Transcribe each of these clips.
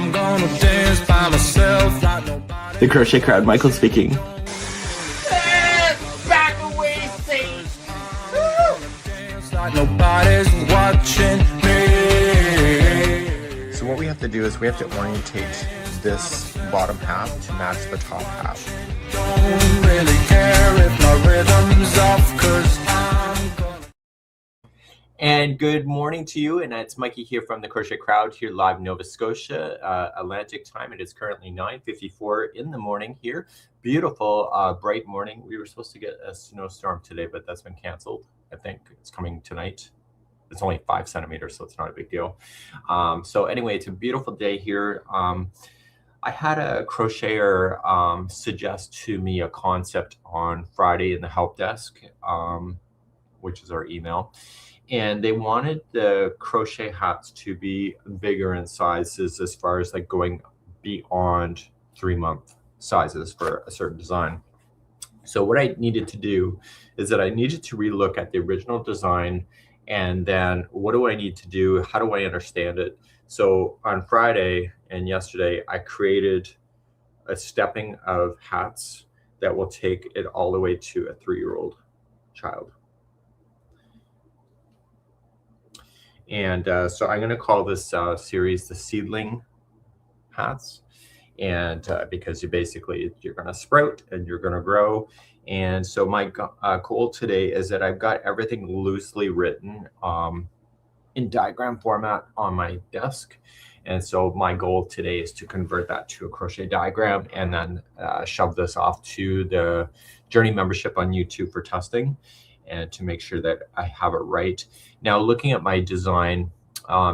I'm gonna dance by myself like nobody. The Crochet Crowd, Michael speaking. Back away, Sage. Dance like nobody's watching me. So what we have to do is we have to orientate this bottom half to match the top half. Don't really care if my rhythm's off, 'cause I'm gonna. And good morning to you, and it's Mikey here from the Crochet Crowd here live in Nova Scotia, Atlantic time. It is currently 9:54 in the morning here. Beautiful, bright morning. We were supposed to get a snowstorm today, but that's been canceled. I think it's coming tonight. It's only 5 centimeters, so it's not a big deal. So anyway, it's a beautiful day here. I had a crocheter suggest to me a concept on Friday in the help desk, which is our email. And they wanted the crochet hats to be bigger in sizes as far as like going beyond 3-month sizes for a certain design. So what I needed to do is that I needed to relook at the original design, and then what do I need to do? How do I understand it? So on Friday and yesterday, I created a stepping of hats that will take it all the way to a 3-year-old child. And so I'm going to call this series the Seedling hats. And because you're going to sprout and you're going to grow. And so my goal today is that I've got everything loosely written in diagram format on my desk. And so my goal today is to convert that to a crochet diagram and then shove this off to the Journey membership on YouTube for testing and to make sure that I have it right. Now, looking at my design,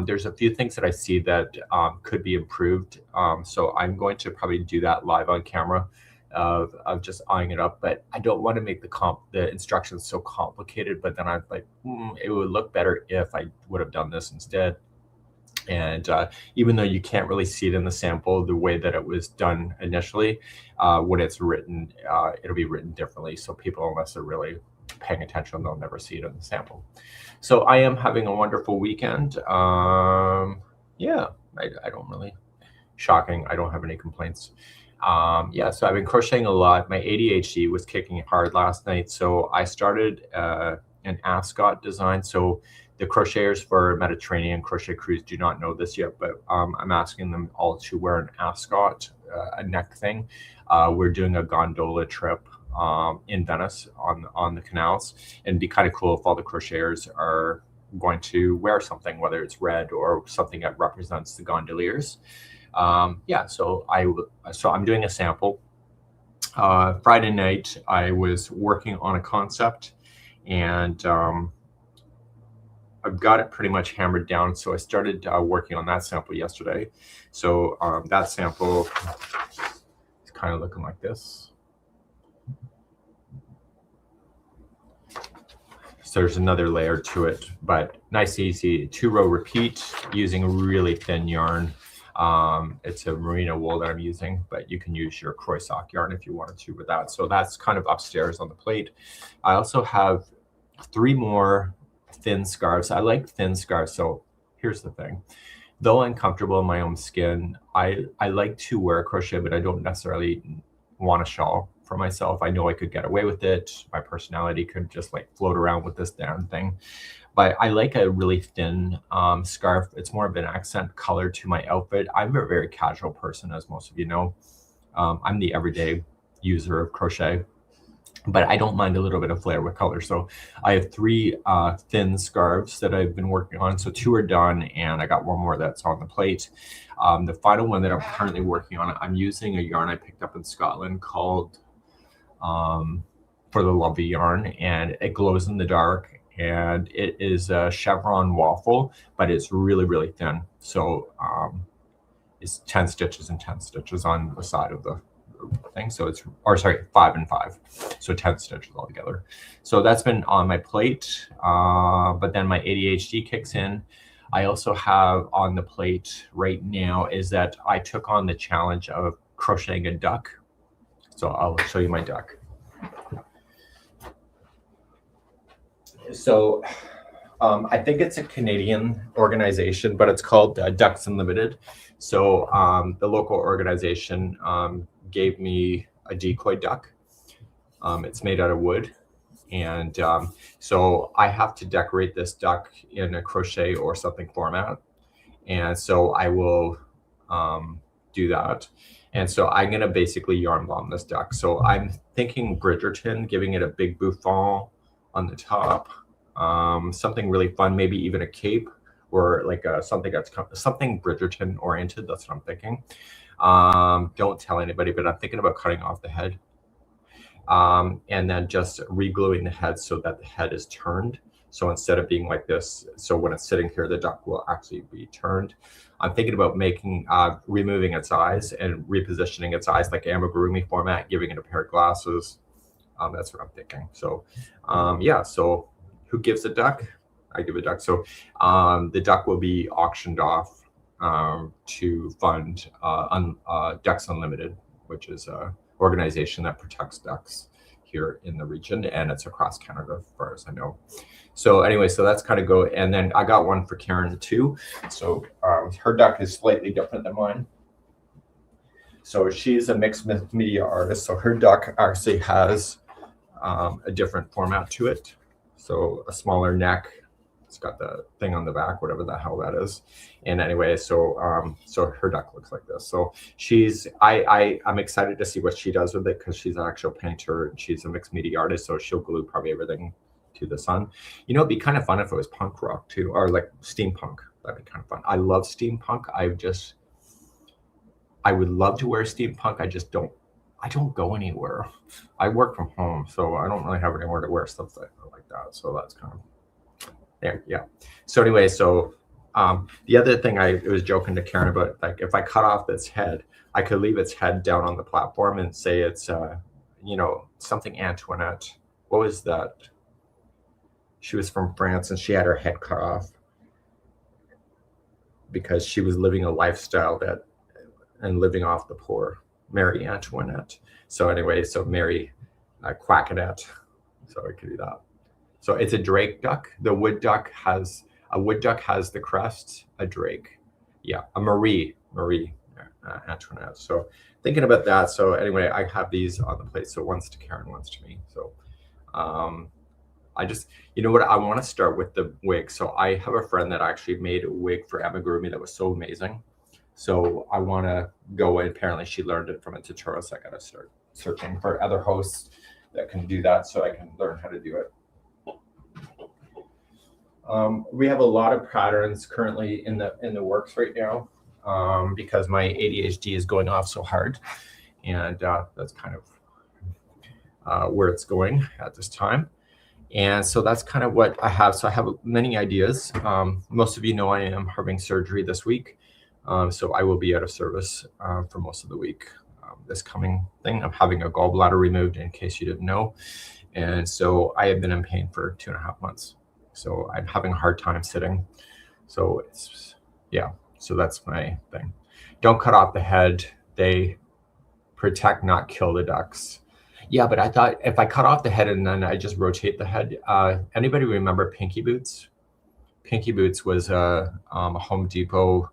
there's a few things that I see that could be improved. So I'm going to probably do that live on camera of just eyeing it up, but I don't want to make the instructions so complicated, but then I'm like, it would look better if I would have done this instead. And even though you can't really see it in the sample, the way that it was done initially, when it's written, it'll be written differently. So people, unless they're really paying attention, they'll never see it in the sample. So I am having a wonderful weekend. Yeah, I don't really, shocking, I don't have any complaints. Yeah, so I've been crocheting a lot. My ADHD was kicking hard last night, so I started an ascot design. So the crocheters for Mediterranean Crochet Cruise do not know this yet, but I'm asking them all to wear an ascot, a neck thing. We're doing a gondola trip in Venice on the canals, and it'd be kind of cool if all the crocheters are going to wear something, whether it's red or something that represents the gondoliers. Yeah, so I'm doing a sample. Friday night I was working on a concept, and I've got it pretty much hammered down. So I started working on that sample yesterday. So that sample is kind of looking like this. So there's another layer to it, but nice, easy 2-row repeat using really thin yarn. It's a merino wool that I'm using, but you can use your Croysock yarn if you wanted to with that. So that's kind of upstairs on the plate. I also have 3 more thin scarves. I like thin scarves. So here's the thing. Though I'm comfortable in my own skin, I like to wear crochet, but I don't necessarily want a shawl for myself. I know I could get away with it. My personality could just like float around with this damn thing. But I like a really thin scarf. It's more of an accent color to my outfit. I'm a very casual person, as most of you know. I'm the everyday user of crochet, but I don't mind a little bit of flair with color. So I have 3 thin scarves that I've been working on. So 2 are done, and I got 1 more that's on the plate. The final one that I'm currently working on, I'm using a yarn I picked up in Scotland called For the Lovely yarn, and it glows in the dark. And it is a chevron waffle, but it's really, really thin. So it's 10 stitches and 10 stitches on the side of the thing. So it's, or sorry, 5 and 5. So 10 stitches altogether. So that's been on my plate. But then my ADHD kicks in. I also have on the plate right now is that I took on the challenge of crocheting a duck. So I'll show you my duck. So I think it's a Canadian organization, but it's called Ducks Unlimited. So the local organization gave me a decoy duck. It's made out of wood. And so I have to decorate this duck in a crochet or something format. And so I will do that. And so I'm going to basically yarn bomb this duck. So I'm thinking Bridgerton, giving it a big bouffant on the top. Something really fun, maybe even a cape or like something that's something Bridgerton oriented. That's what I'm thinking. Don't tell anybody, but I'm thinking about cutting off the head. And then just re-gluing the head so that the head is turned. So instead of being like this, so when it's sitting here, the duck will actually be turned. I'm thinking about making, removing its eyes and repositioning its eyes like amigurumi format, giving it a pair of glasses. That's what I'm thinking. So yeah, so who gives a duck? I give a duck. So the duck will be auctioned off to fund Ducks Unlimited, which is a organization that protects ducks here in the region, and it's across Canada as far as I know. So anyway, so that's kind of go. And then I got one for Karen too. So her duck is slightly different than mine. So she's a mixed media artist. So her duck actually has a different format to it. So a smaller neck. It's got the thing on the back, whatever the hell that is. And anyway, so so her duck looks like this. So I'm excited to see what she does with it because she's an actual painter and she's a mixed media artist. So she'll glue probably everything to the sun. You know, it'd be kind of fun if it was punk rock too, or like steampunk. That'd be kind of fun. I love steampunk. I would love to wear steampunk. I don't go anywhere. I work from home, so I don't really have anywhere to wear stuff like that. So that's kind of there, yeah. So anyway, so the other thing I was joking to Karen about, like if I cut off its head, I could leave its head down on the platform and say it's, you know, something Antoinette. What was that? She was from France and she had her head cut off because she was living a lifestyle and living off the poor. Marie Antoinette. So anyway, so Mary Quackinette. So I could do that. So it's a drake duck. The wood duck has the crest. A drake, yeah, a Marie Antoinette. So thinking about that. So anyway, I have these on the plate. So one's to Karen, one's to me. So I just, you know what, I want to start with the wig. So I have a friend that actually made a wig for amigurumi that was so amazing. So I want to go in. Apparently she learned it from a tutorial. So I got to start searching for other hosts that can do that so I can learn how to do it. We have a lot of patterns currently in the works right now because my ADHD is going off so hard, and that's kind of where it's going at this time. And so that's kind of what I have. So I have many ideas. Most of you know I am having surgery this week, so I will be out of service for most of the week. This coming thing, I'm having a gallbladder removed, in case you didn't know, and so I have been in pain for 2.5 months. So I'm having a hard time sitting. So it's, yeah, so that's my thing. Don't cut off the head. They protect, not kill the ducks. Yeah, but I thought if I cut off the head and then I just rotate the head, anybody remember Pinky Boots? Pinky Boots was a Home Depot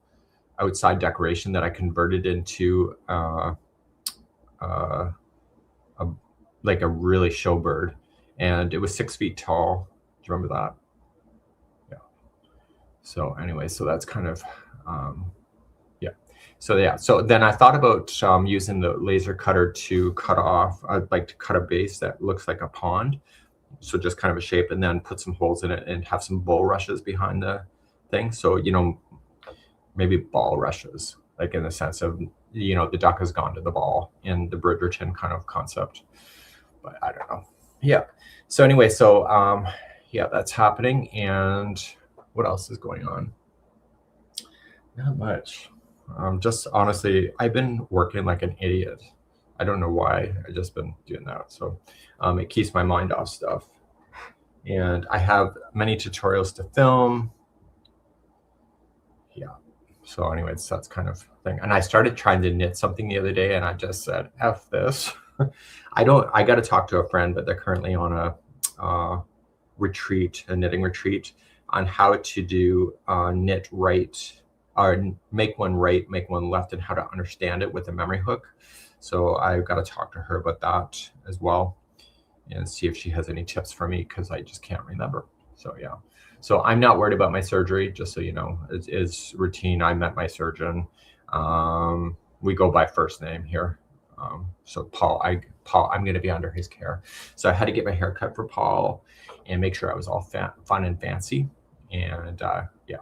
outside decoration that I converted into like a really show bird. And it was 6 feet tall. Do you remember that? So anyway, so that's kind of, yeah. So yeah, so then I thought about using the laser cutter to cut off, I'd like to cut a base that looks like a pond. So just kind of a shape, and then put some holes in it and have some bulrushes behind the thing. So, you know, maybe ball rushes, like in the sense of, you know, the duck has gone to the ball in the Bridgerton kind of concept, but I don't know. Yeah. So anyway, so yeah, that's happening. And what else is going on? Not much. Just honestly, I've been working like an idiot. I don't know why. I've just been doing that. So it keeps my mind off stuff. And I have many tutorials to film. Yeah. So anyways, that's kind of thing. And I started trying to knit something the other day and I just said, F this. I got to talk to a friend, but they're currently on a retreat, a knitting retreat. on how to do knit right, or make one right, make one left, and how to understand it with a memory hook. So I've got to talk to her about that as well and see if she has any tips for me, because I just can't remember. So yeah. So I'm not worried about my surgery, just so you know. It's routine. I met my surgeon. We go by first name here. So Paul, I'm going to be under his care. So I had to get my hair cut for Paul and make sure I was all fun and fancy. And yeah,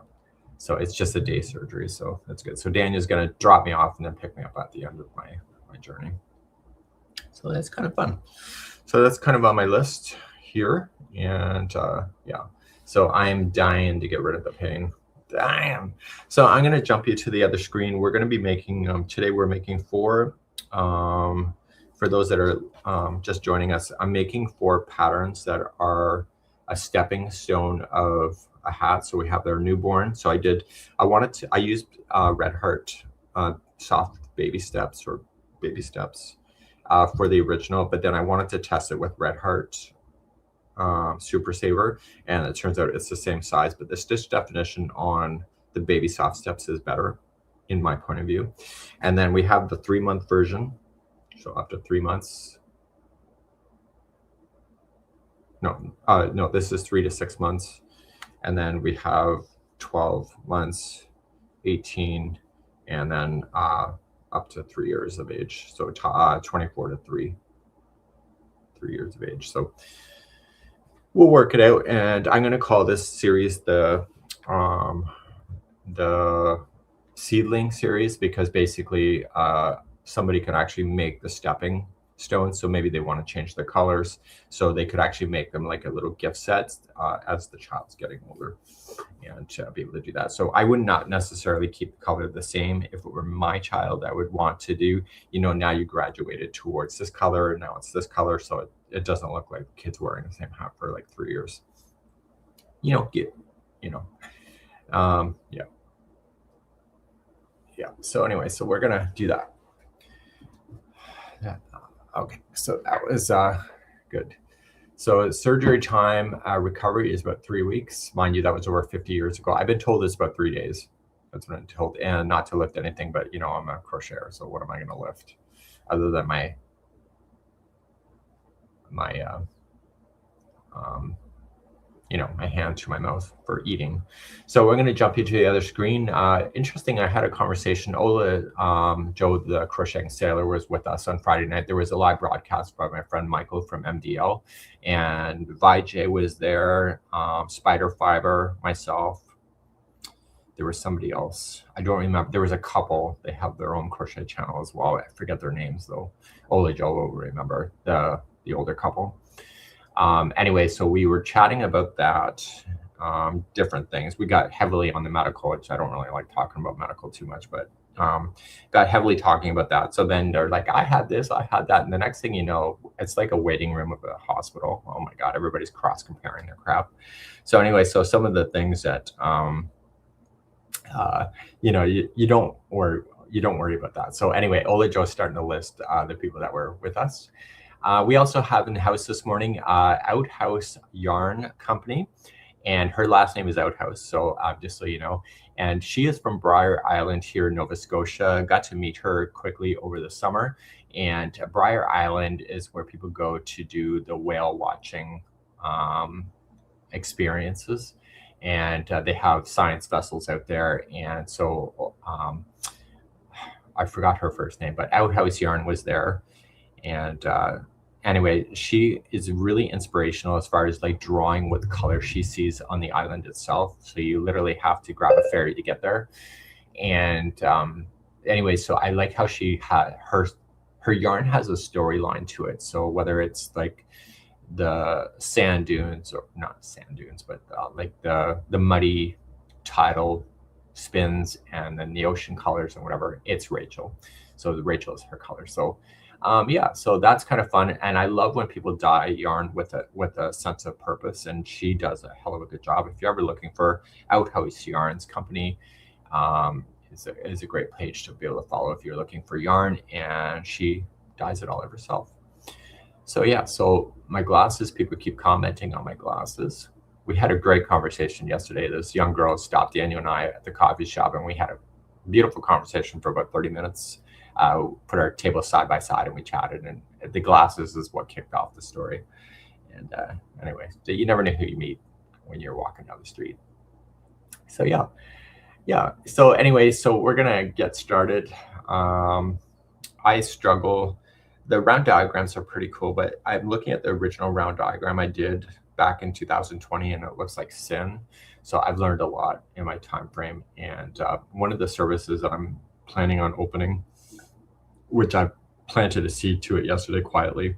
so it's just a day surgery. So that's good. So Daniel's going to drop me off and then pick me up at the end of my journey. So that's kind of fun. So that's kind of on my list here. And yeah, so I'm dying to get rid of the pain. Damn. So I'm going to jump you to the other screen. We're going to be making, today we're making 4, for those that are just joining us, I'm making 4 patterns that are a stepping stone of a hat. So we have their newborn. So I used Red Heart soft baby steps, or baby steps for the original, but then I wanted to test it with Red Heart Super Saver, and it turns out it's the same size, but the stitch definition on the baby soft steps is better in my point of view. And then we have the 3-month version. So up to 3 months. No, this is 3 to 6 months. And then we have 12 months, 18, and then up to 3 years of age. So 24 to 3 years of age. So we'll work it out. And I'm going to call this series the Seedling series, because basically somebody can actually make the stepping stones. So maybe they want to change the colors, so they could actually make them like a little gift set as the child's getting older, and be able to do that. So I would not necessarily keep the color the same. If it were my child, I would want to do, now you graduated towards this color, now it's this color, so it doesn't look like the kid's wearing the same hat for like 3 years. Yeah. So anyway, so we're gonna do that. Okay, so that was good. So surgery time, recovery is about 3 weeks. Mind you, that was over 50 years ago. I've been told it's about 3 days. That's what I'm told, and not to lift anything, but I'm a crocheter, so what am I gonna lift other than my hand to my mouth for eating. So we're going to jump into the other screen. Interesting, I had a conversation. Ola, Joe, the crocheting sailor, was with us on Friday night. There was a live broadcast by my friend Michael from MDL, and Vijay was there, Spider Fiber, myself. There was somebody else. I don't remember. There was a couple. They have their own crochet channel as well. I forget their names though. Ola, Joe will remember, the older couple. Anyway, so we were chatting about that, different things. We got heavily on the medical, which I don't really like talking about medical too much, but got heavily talking about that. So then they're like, I had this, I had that. And the next thing you know, it's like a waiting room of a hospital. Oh my God, everybody's cross comparing their crap. So anyway, so some of the things that, you don't worry about that. So anyway, Ola Joe's starting to list the people that were with us. We also have in the house this morning, Outhouse Yarn Company, and her last name is Outhouse. So just so you know, and she is from Briar Island here in Nova Scotia. Got to meet her quickly over the summer, and Briar Island is where people go to do the whale watching experiences, and they have science vessels out there. And so I forgot her first name, but Outhouse Yarn was there. And anyway, she is really inspirational as far as like drawing with color she sees on the island itself. So you literally have to grab a ferry to get there. And anyway, so I like how she had her yarn has a storyline to it. So whether it's like the sand dunes, or not sand dunes, but like the muddy tidal spins, and then the ocean colors and whatever, it's Rachel. So Rachel is her color. So yeah, so that's kind of fun. And I love when people dye yarn with a sense of purpose, and she does a hell of a good job. If you're ever looking for Outhouse Yarns Company, is a great page to be able to follow if you're looking for yarn, and she dyes it all herself. So yeah, so my glasses, people keep commenting on my glasses. we had a great conversation yesterday. This young girl stopped Daniel and I at the coffee shop, and we had a beautiful conversation for about 30 minutes. Put our tables side by side and we chatted, and the glasses is what kicked off the story. And anyway, so you never know who you meet when you're walking down the street. So yeah. So anyway, so we're gonna get started. I struggle. The round diagrams are pretty cool, but I'm looking at the original round diagram I did back in 2020, and it looks like sin. So I've learned a lot in my time frame. And one of the services that I'm planning on opening, which I planted a seed to it yesterday quietly,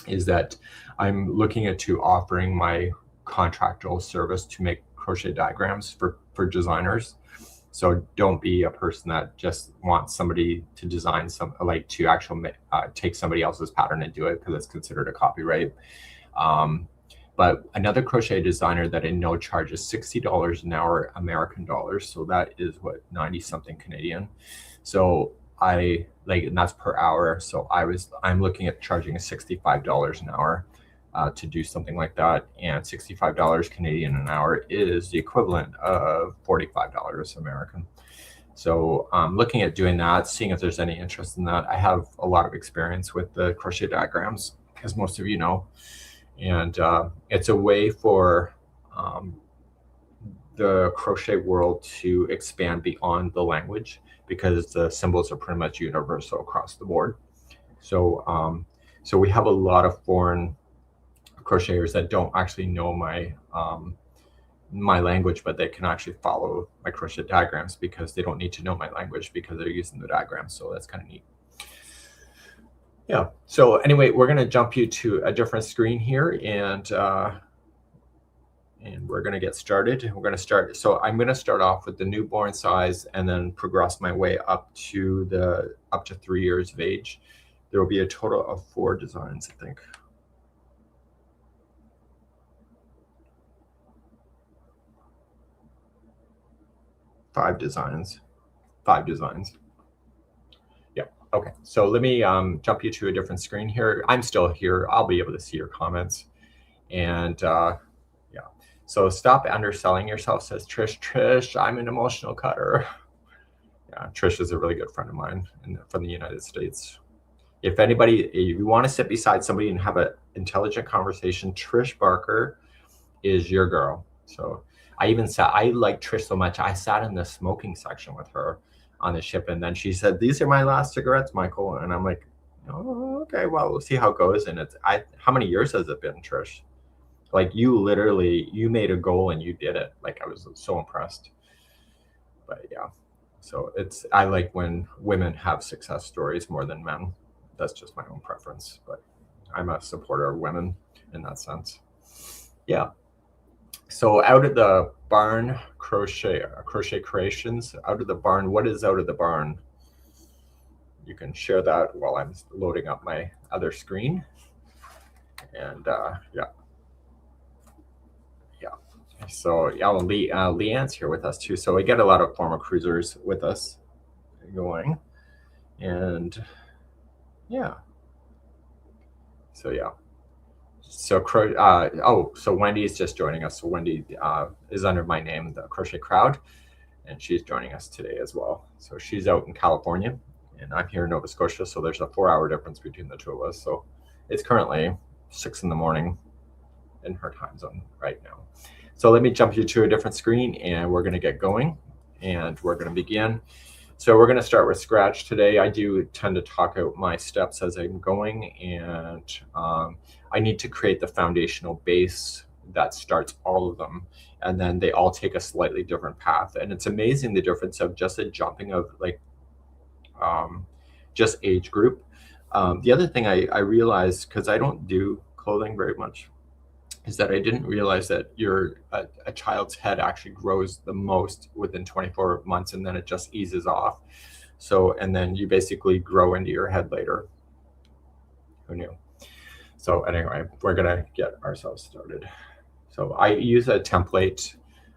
is that I'm looking into offering my contractual service to make crochet diagrams for designers. So don't be a person that just wants somebody to design to actually take somebody else's pattern and do it, because it's considered a copyright. But another crochet designer that I know charges $60 an hour American dollars. So that is what, 90 something Canadian. So and that's per hour. So I'm looking at charging $65 an hour to do something like that. And $65 Canadian an hour is the equivalent of $45 American. So I'm looking at doing that, seeing if there's any interest in that. I have a lot of experience with the crochet diagrams, as most of you know. And it's a way for the crochet world to expand beyond the language, because the symbols are pretty much universal across the board. So so we have a lot of foreign crocheters that don't actually know my my language, but they can actually follow my crochet diagrams because they don't need to know my language, because they're using the diagrams. So that's kind of neat. Yeah. So anyway, we're going to jump you to a different screen here, and we're going to get started. We're going to start. So I'm going to start off with the newborn size and then progress my way up to 3 years of age. There will be a total of 4 designs, I think. Five designs. Yeah. Okay. So let me jump you to a different screen here. I'm still here. I'll be able to see your comments. And yeah. So stop underselling yourself, says Trish. Trish, I'm an emotional cutter. Yeah, Trish is a really good friend of mine from the United States. If you want to sit beside somebody and have an intelligent conversation, Trish Barker is your girl. So I like Trish so much, I sat in the smoking section with her on the ship, and then she said, "These are my last cigarettes, Michael." And I'm like, "Oh, okay, well, we'll see how it goes." And how many years has it been, Trish? Like, you made a goal and you did it. Like, I was so impressed. But yeah, so I like when women have success stories more than men. That's just my own preference, but I'm a supporter of women in that sense. Yeah. So out of the barn, crochet creations, out of the barn. What is out of the barn? You can share that while I'm loading up my other screen. And yeah. So yeah, Leanne's here with us too. So we get a lot of former cruisers with us going, and yeah. So yeah. So so Wendy is just joining us. So Wendy is under my name, the Crochet Crowd, and she's joining us today as well. So she's out in California, and I'm here in Nova Scotia. So there's a 4-hour difference between the two of us. So it's currently 6 in the morning in her time zone right now. So let me jump you to a different screen, and we're going to get going, and we're going to begin. So we're going to start with scratch today. I do tend to talk out my steps as I'm going, and I need to create the foundational base that starts all of them, and then they all take a slightly different path. And it's amazing the difference of just a jumping of like just age group. The other thing I realized, because I don't do clothing very much, is that I didn't realize that a child's head actually grows the most within 24 months, and then it just eases off. So, and then you basically grow into your head later. Who knew? So anyway, we're gonna get ourselves started. So I use a template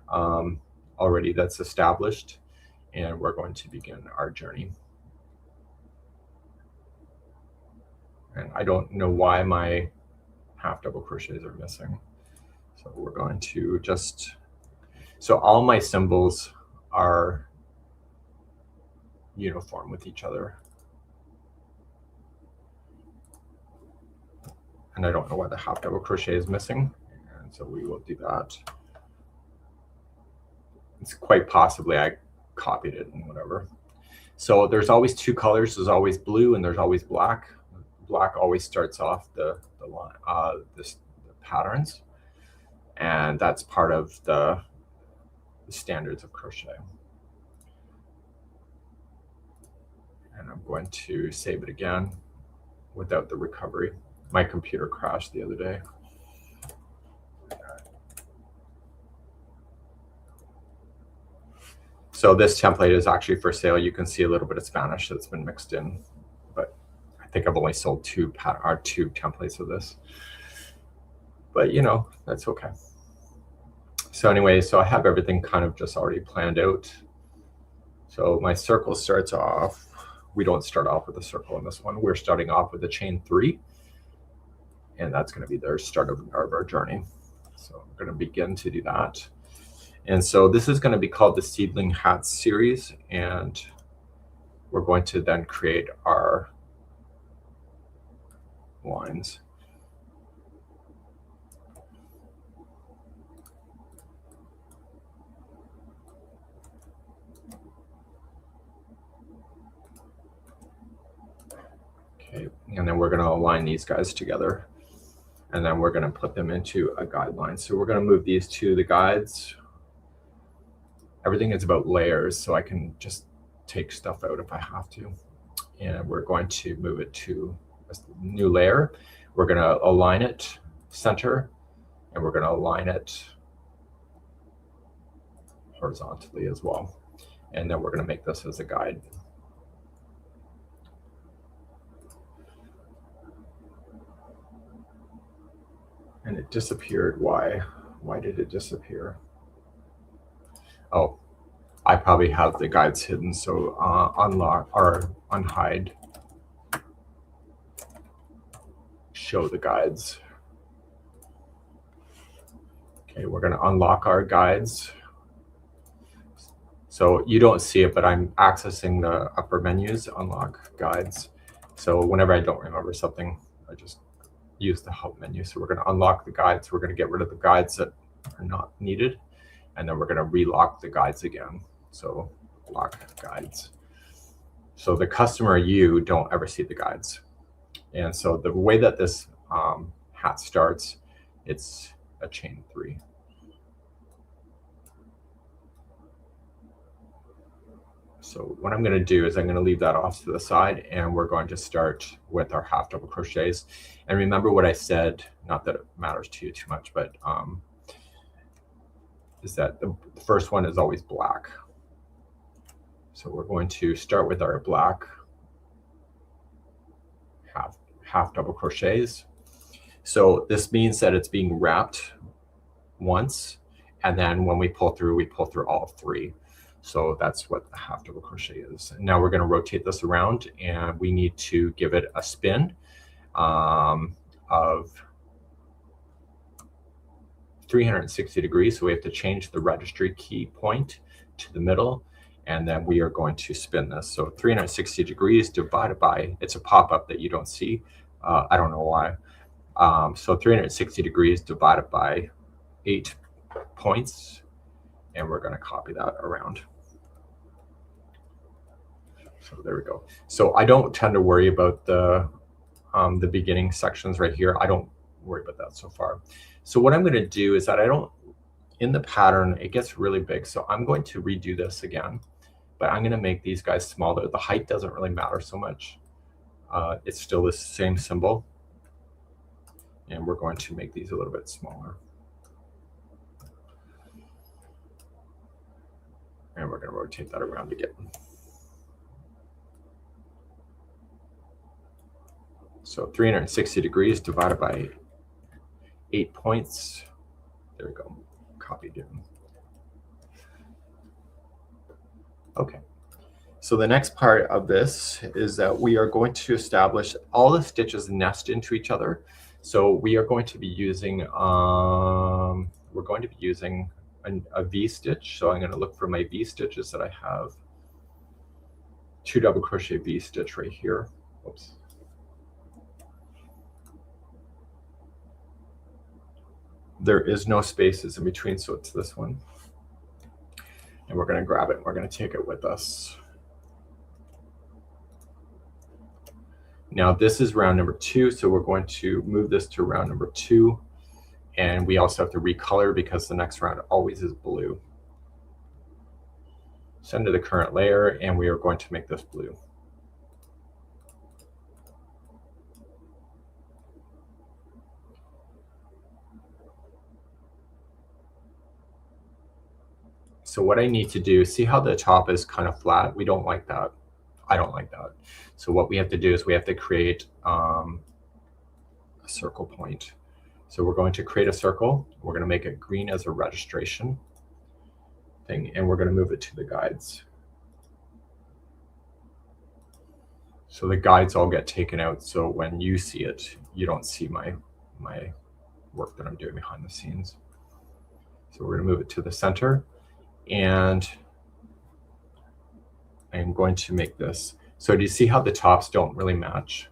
already that's established, and we're going to begin our journey. And I don't know why my half double crochets are missing. So we're going to just, so all my symbols are uniform with each other. And I don't know why the half double crochet is missing. And so we will do that. It's quite possibly I copied it and whatever. So there's always two colors. There's always blue and there's always black. Black always starts off the line, the patterns. And that's part of the standards of crochet. And I'm going to save it again without the recovery. My computer crashed the other day. So this template is actually for sale. You can see a little bit of Spanish that's been mixed in, but I think I've only sold two templates of this. But you know, that's okay. So anyway, so I have everything kind of just already planned out. So my circle starts off, we don't start off with a circle in this one. We're starting off with a chain 3. And that's going to be the start of our journey. So I'm going to begin to do that. And so this is going to be called the Seedling Hats series. And we're going to then create our lines. Okay, and then we're going to align these guys together. And then we're going to put them into a guideline. So we're going to move these to the guides. Everything is about layers, so I can just take stuff out if I have to. And we're going to move it to a new layer. We're going to align it center, and we're going to align it horizontally as well. And then we're going to make this as a guide. And it disappeared. Why? Why did it disappear? Oh, I probably have the guides hidden. So unlock or unhide. Show the guides. Okay, we're going to unlock our guides. So you don't see it, but I'm accessing the upper menus, unlock guides. So whenever I don't remember something, I just use the help menu. So we're going to unlock the guides. We're going to get rid of the guides that are not needed. And then we're going to relock the guides again. So lock guides. So the customer, you don't ever see the guides. And so the way that this hat starts, it's a chain 3. So what I'm going to do is I'm going to leave that off to the side, and we're going to start with our half double crochets. And remember what I said, not that it matters to you too much, but is that the first one is always black. So we're going to start with our black half double crochets. So this means that it's being wrapped once, and then when we pull through all 3. So that's what the half double crochet is. Now we're going to rotate this around, and we need to give it a spin of 360 degrees. So we have to change the registry key point to the middle, and then we are going to spin this. So 360 degrees divided by, it's a pop-up that you don't see. I don't know why. So 360 degrees divided by 8 points, and we're going to copy that around. So there we go. So I don't tend to worry about the beginning sections right here. I don't worry about that so far. So what I'm going to do is that in the pattern, it gets really big. So I'm going to redo this again, but I'm going to make these guys smaller. The height doesn't really matter so much. It's still the same symbol. And we're going to make these a little bit smaller. And we're going to rotate that around again. So 360 degrees divided by 8 points. There we go. Copied it. Okay. So the next part of this is that we are going to establish all the stitches nest into each other. So we are going to be using a V stitch. So I'm going to look for my V stitches that I have. 2 double crochet V stitch right here. Oops. There is no spaces in between, so it's this one. And we're going to grab it and we're going to take it with us. Now this is round number 2, so we're going to move this to round number 2. And we also have to recolor because the next round always is blue. Send to the current layer, and we are going to make this blue. So what I need to do, see how the top is kind of flat? We don't like that. I don't like that. So what we have to do is we have to create a circle point. So we're going to create a circle. We're going to make it green as a registration thing, and we're going to move it to the guides. So the guides all get taken out, so when you see it, you don't see my work that I'm doing behind the scenes. So we're going to move it to the center, and I'm going to make this. So do you see how the tops don't really match?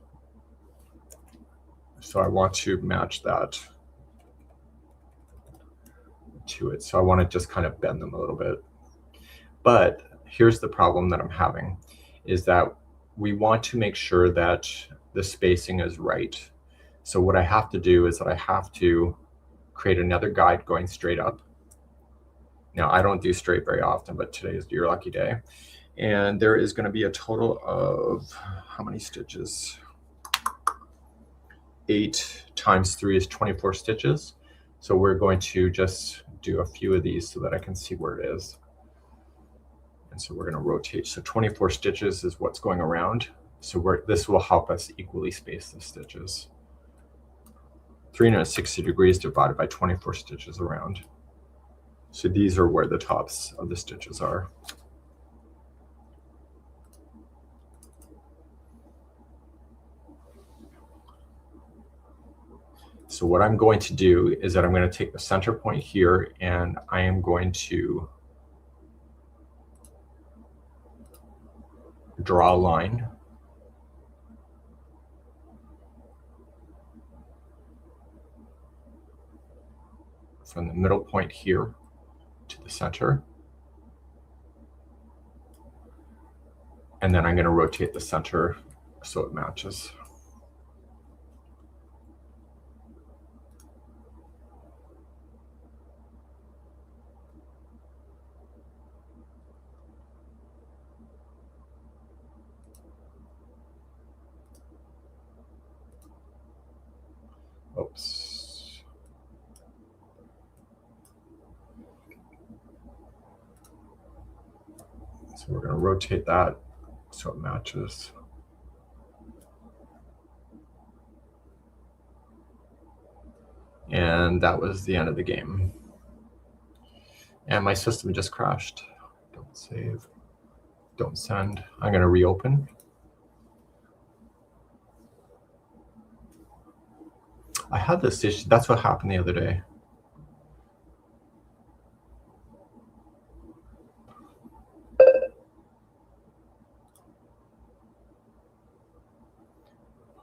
So I want to match that to it. So I want to just kind of bend them a little bit. But here's the problem that I'm having, is that we want to make sure that the spacing is right. So what I have to do is that I have to create another guide going straight up. Now I don't do straight very often, but today is your lucky day. And there is going to be a total of, how many stitches? 8 times 3 is 24 stitches. So we're going to just do a few of these so that I can see where it is. And so we're going to rotate. So 24 stitches is what's going around. So this will help us equally space the stitches. 360 degrees divided by 24 stitches around. So these are where the tops of the stitches are. So what I'm going to do is that I'm going to take the center point here, and I am going to draw a line. From the middle point here to the center. And then I'm going to rotate the center so it matches. Oops. So we're going to rotate that so it matches. And that was the end of the game. And my system just crashed. Don't save. Don't send. I'm going to reopen. I had this issue. That's what happened the other day.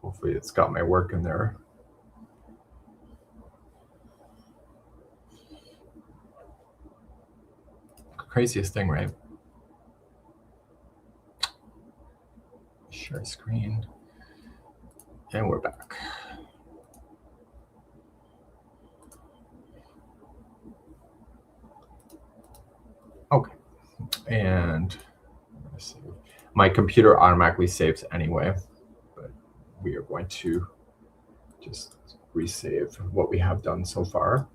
Hopefully it's got my work in there. Craziest thing, right? Share screen. And we're back. Okay. And my computer automatically saves anyway, but we are going to just resave what we have done so far,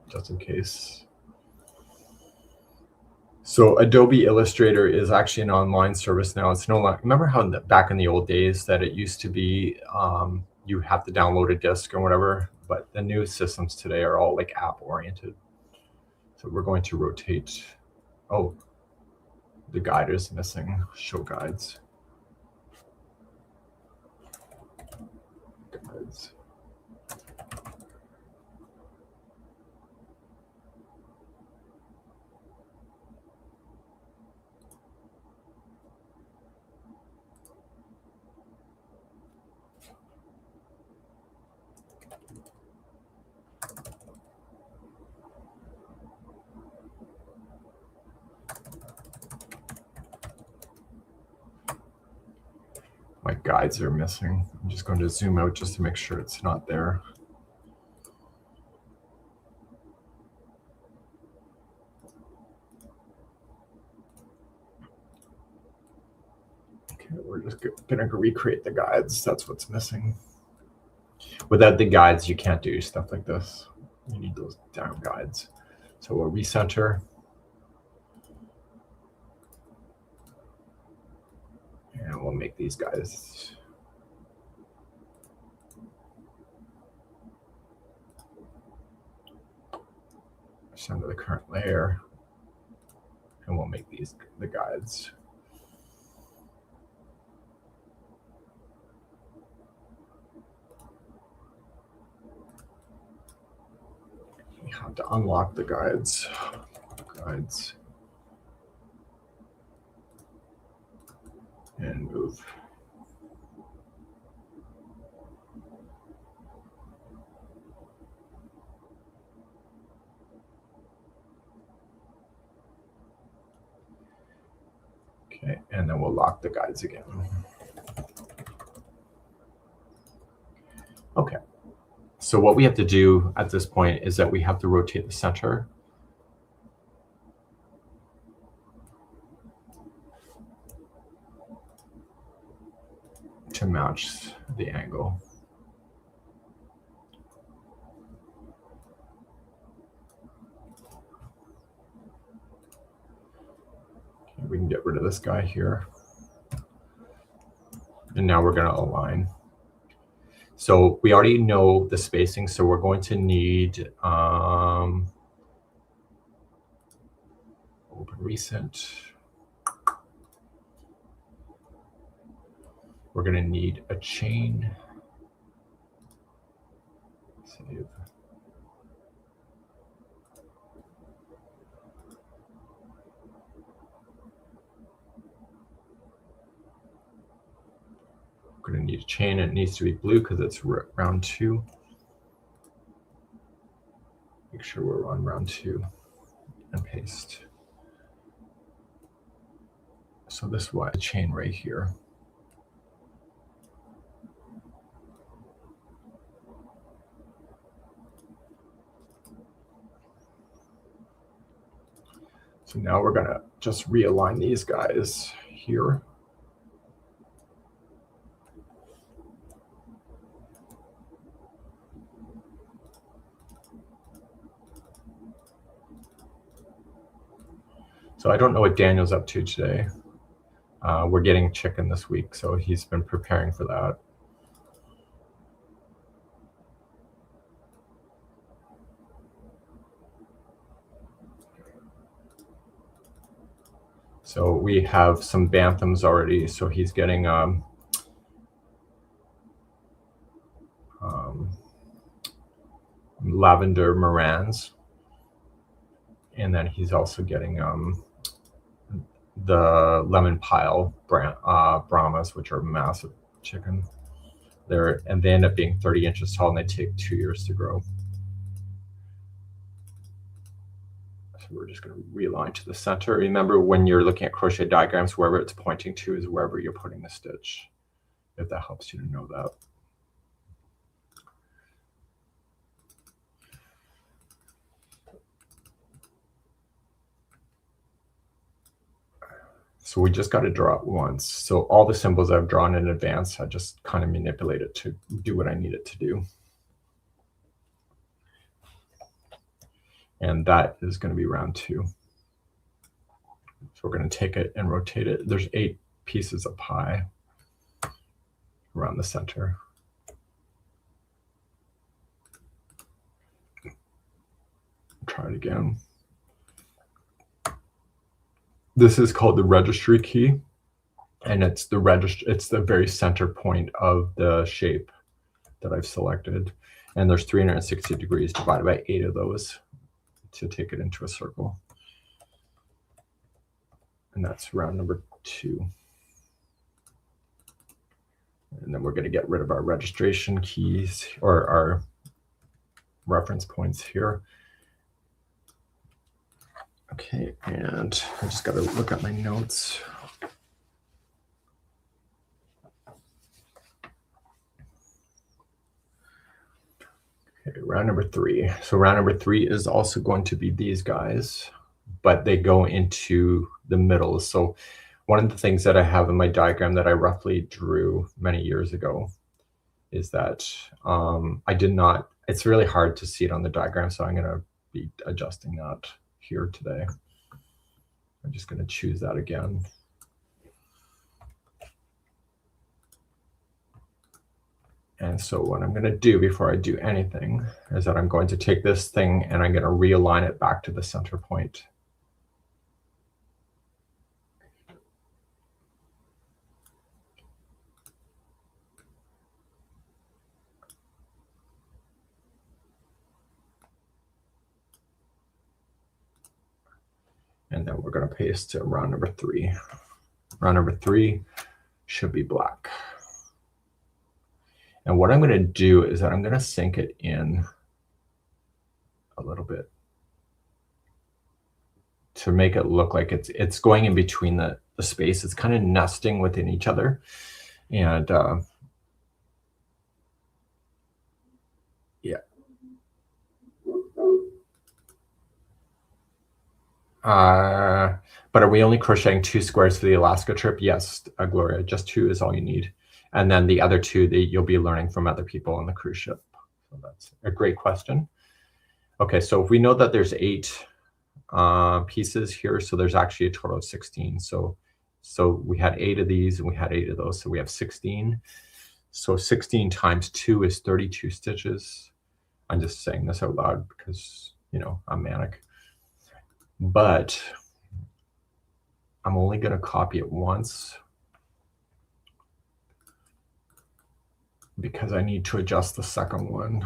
just in case. So Adobe Illustrator is actually an online service now. It's no longer, remember how back in the old days that it used to be you have to download a disk or whatever, but the new systems today are all like app oriented. So we're going to rotate. Oh, the guide is missing. Show guides. Guides. My guides are missing. I'm just going to zoom out just to make sure it's not there. Okay, we're just going to recreate the guides. That's what's missing. Without the guides, you can't do stuff like this. You need those down guides. So we'll recenter. And we'll make these guys. Center the current layer. And we'll make these the guides. We have to unlock the guides. Guides. And move. Okay, and then we'll lock the guides again. Okay, so what we have to do at this point is that we have to rotate the center. To match the angle. Okay, we can get rid of this guy here. And now we're going to align. So we already know the spacing, so we're going to need open recent. We're going to need a chain. Save. We're going to need a chain. It needs to be blue because it's round 2. Make sure we're on round 2 and paste. So this is why a chain right here. So now we're going to just realign these guys here. So I don't know what Daniel's up to today. We're getting chicken this week, so he's been preparing for that. So we have some banthams already. So he's getting lavender morans, and then he's also getting the lemon pile Brahmas, which are massive chicken. And they end up being 30 inches tall, and they take 2 years to grow. So we're just going to realign to the center. Remember, when you're looking at crochet diagrams, wherever it's pointing to is wherever you're putting the stitch, if that helps you to know that. So we just got to draw it once. So all the symbols I've drawn in advance, I just kind of manipulate it to do what I need it to do. And that is going to be round 2. So we're going to take it and rotate it. There's 8 pieces of pie around the center. Try it again. This is called the registry key, and it's the very center point of the shape that I've selected. And there's 360 degrees divided by 8 of those to take it into a circle. And that's round number 2. And then we're going to get rid of our registration keys, or our reference points here. Okay, and I just got to look at my notes. Okay, round number 3. So round number 3 is also going to be these guys, but they go into the middle. So one of the things that I have in my diagram that I roughly drew many years ago is that I did not, it's really hard to see it on the diagram, so I'm going to be adjusting that here today. I'm just going to choose that again. And so what I'm going to do before I do anything is that I'm going to take this thing and I'm going to realign it back to the center point. And then we're going to paste to round number 3. Round number 3 should be black. And what I'm going to do is that I'm going to sink it in a little bit to make it look like it's going in between the space. It's kind of nesting within each other. And yeah. But are we only crocheting 2 squares for the Alaska trip? Yes, Gloria, just 2 is all you need. And then the other 2 that you'll be learning from other people on the cruise ship. So that's a great question. Okay, so if we know that there's 8 pieces here, so there's actually a total of 16. So we had 8 of these and we had 8 of those, so we have 16. So 16 times 2 is 32 stitches. I'm just saying this out loud because, you know, I'm manic. But I'm only going to copy it once because I need to adjust the second one.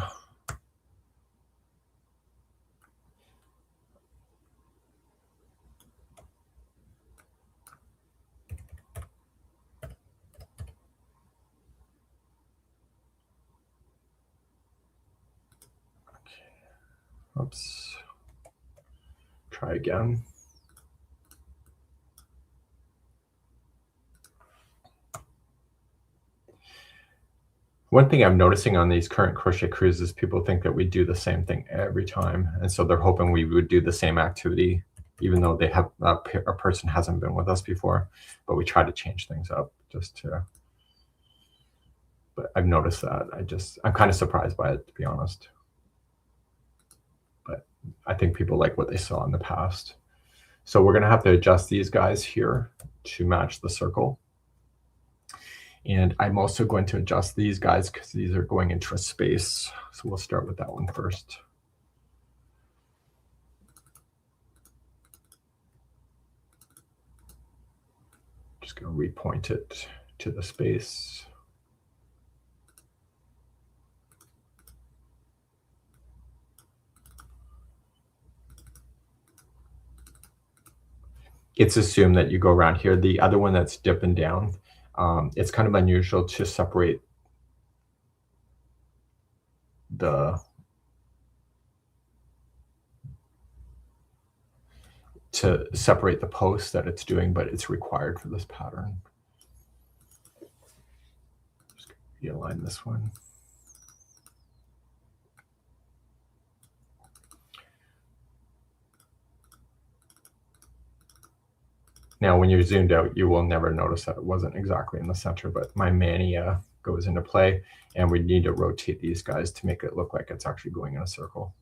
Okay. Oops. Try again. One thing I'm noticing on these current crochet cruises, people think that we do the same thing every time. And so they're hoping we would do the same activity, even though they have a person hasn't been with us before. But we try to change things up just to, but I've noticed that. I'm kind of surprised by it, to be honest. But I think people like what they saw in the past. So we're going to have to adjust these guys here to match the circle. And I'm also going to adjust these guys because these are going into a space. So we'll start with that one first. Just going to repoint it to the space. It's assumed that you go around here. The other one that's dipping down, it's kind of unusual to separate the post that it's doing, but it's required for this pattern. Just realign this one. Now, when you're zoomed out, you will never notice that it wasn't exactly in the center, but my mania goes into play, and we need to rotate these guys to make it look like it's actually going in a circle.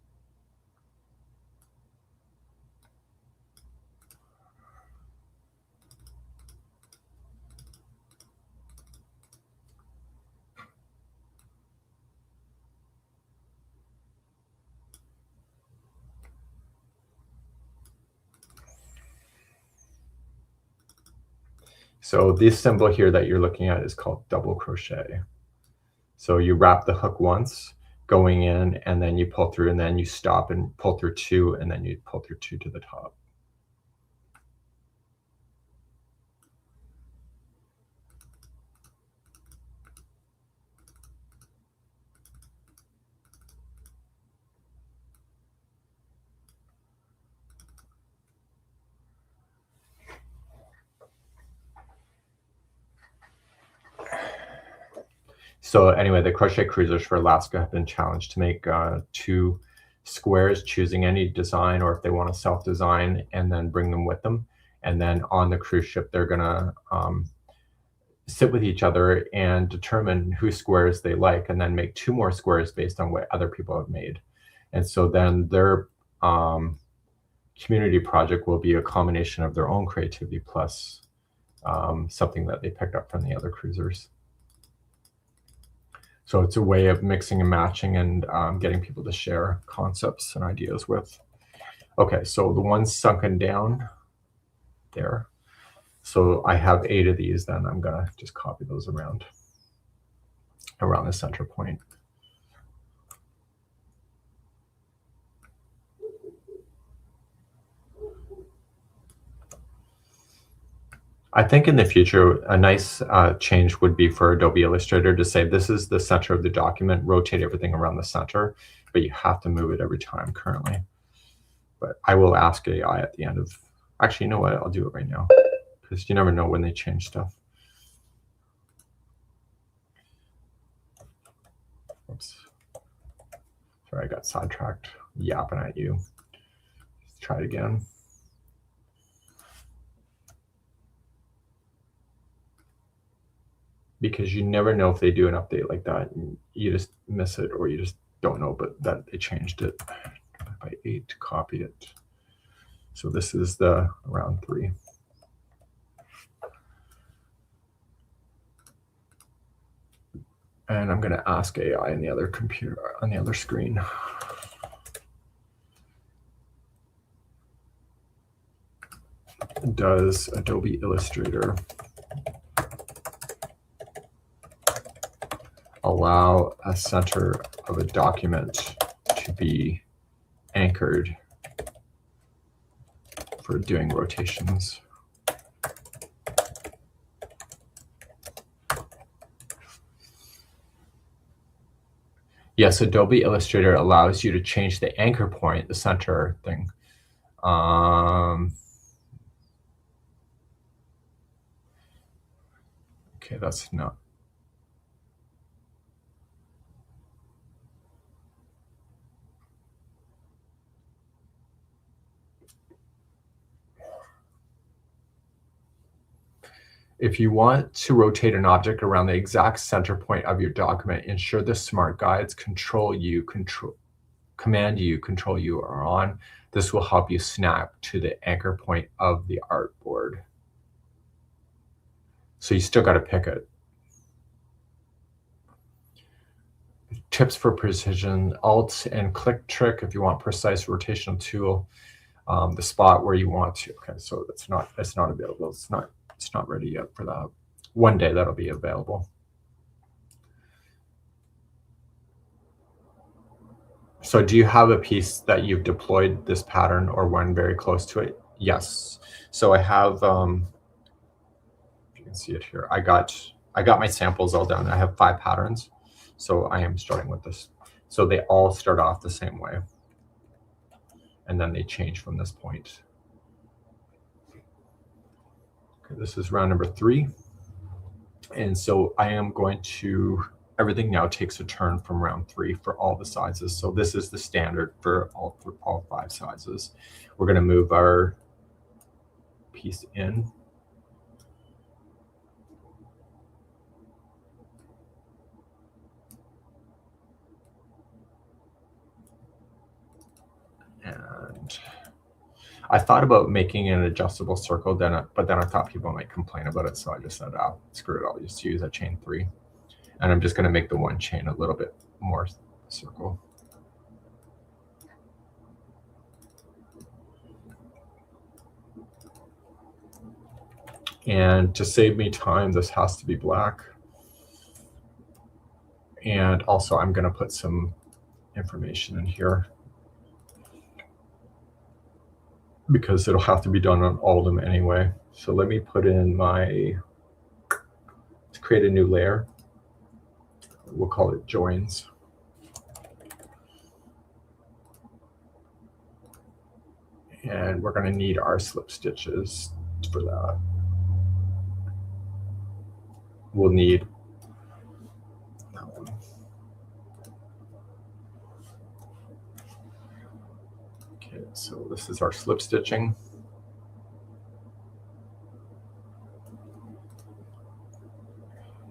So this symbol here that you're looking at is called double crochet. So you wrap the hook once going in, and then you pull through, and then you stop and pull through 2, and then you pull through 2 to the top. So anyway, the crochet cruisers for Alaska have been challenged to make 2 squares, choosing any design, or if they want to self-design, and then bring them with them. And then on the cruise ship, they're gonna sit with each other and determine whose squares they like, and then make 2 more squares based on what other people have made. And so then their community project will be a combination of their own creativity plus something that they picked up from the other cruisers. So it's a way of mixing and matching and getting people to share concepts and ideas with. Okay, so the one's sunken down there. So I have 8 of these, then I'm gonna just copy those around the center point. I think in the future, a nice change would be for Adobe Illustrator to say, this is the center of the document, rotate everything around the center, but you have to move it every time currently. But I will ask AI at the end of, actually, you know what, I'll do it right now, because you never know when they change stuff. Oops. Sorry, I got sidetracked, yapping at you. Let's try it again. Because you never know if they do an update like that, and you just miss it, or you just don't know, but that they changed it by 8 to copy it. So this is the round 3. And I'm going to ask AI on the other computer, on the other screen. Does Adobe Illustrator allow a center of a document to be anchored for doing rotations? Yes, Adobe Illustrator allows you to change the anchor point, the center thing. Okay, that's not. If you want to rotate an object around the exact center point of your document, ensure the smart guides Command U, Control U are on. This will help you snap to the anchor point of the artboard. So you still got to pick it. Tips for precision: Alt and click trick if you want precise rotational tool. The spot where you want to. Okay, so it's not available. It's not ready yet for that. One day that'll be available. So do you have a piece that you've deployed this pattern or one very close to it? Yes. So I have, you can see it here. I got my samples all done. I have 5 patterns. So I am starting with this. So they all start off the same way. And then they change from this point. Okay, this is round number 3. And so I am going to, everything now takes a turn from round 3 for all the sizes. So this is the standard for all 5 sizes. We're going to move our piece in. And I thought about making an adjustable circle, but then I thought people might complain about it. So I just said, oh, screw it, I'll just use a chain 3. And I'm just going to make the one chain a little bit more circle. And to save me time, this has to be black. And also I'm going to put some information in here, because it'll have to be done on all of them anyway. So let me put in let's create a new layer. We'll call it joins. And we're going to need our slip stitches for that. We'll need, this is our slip stitching.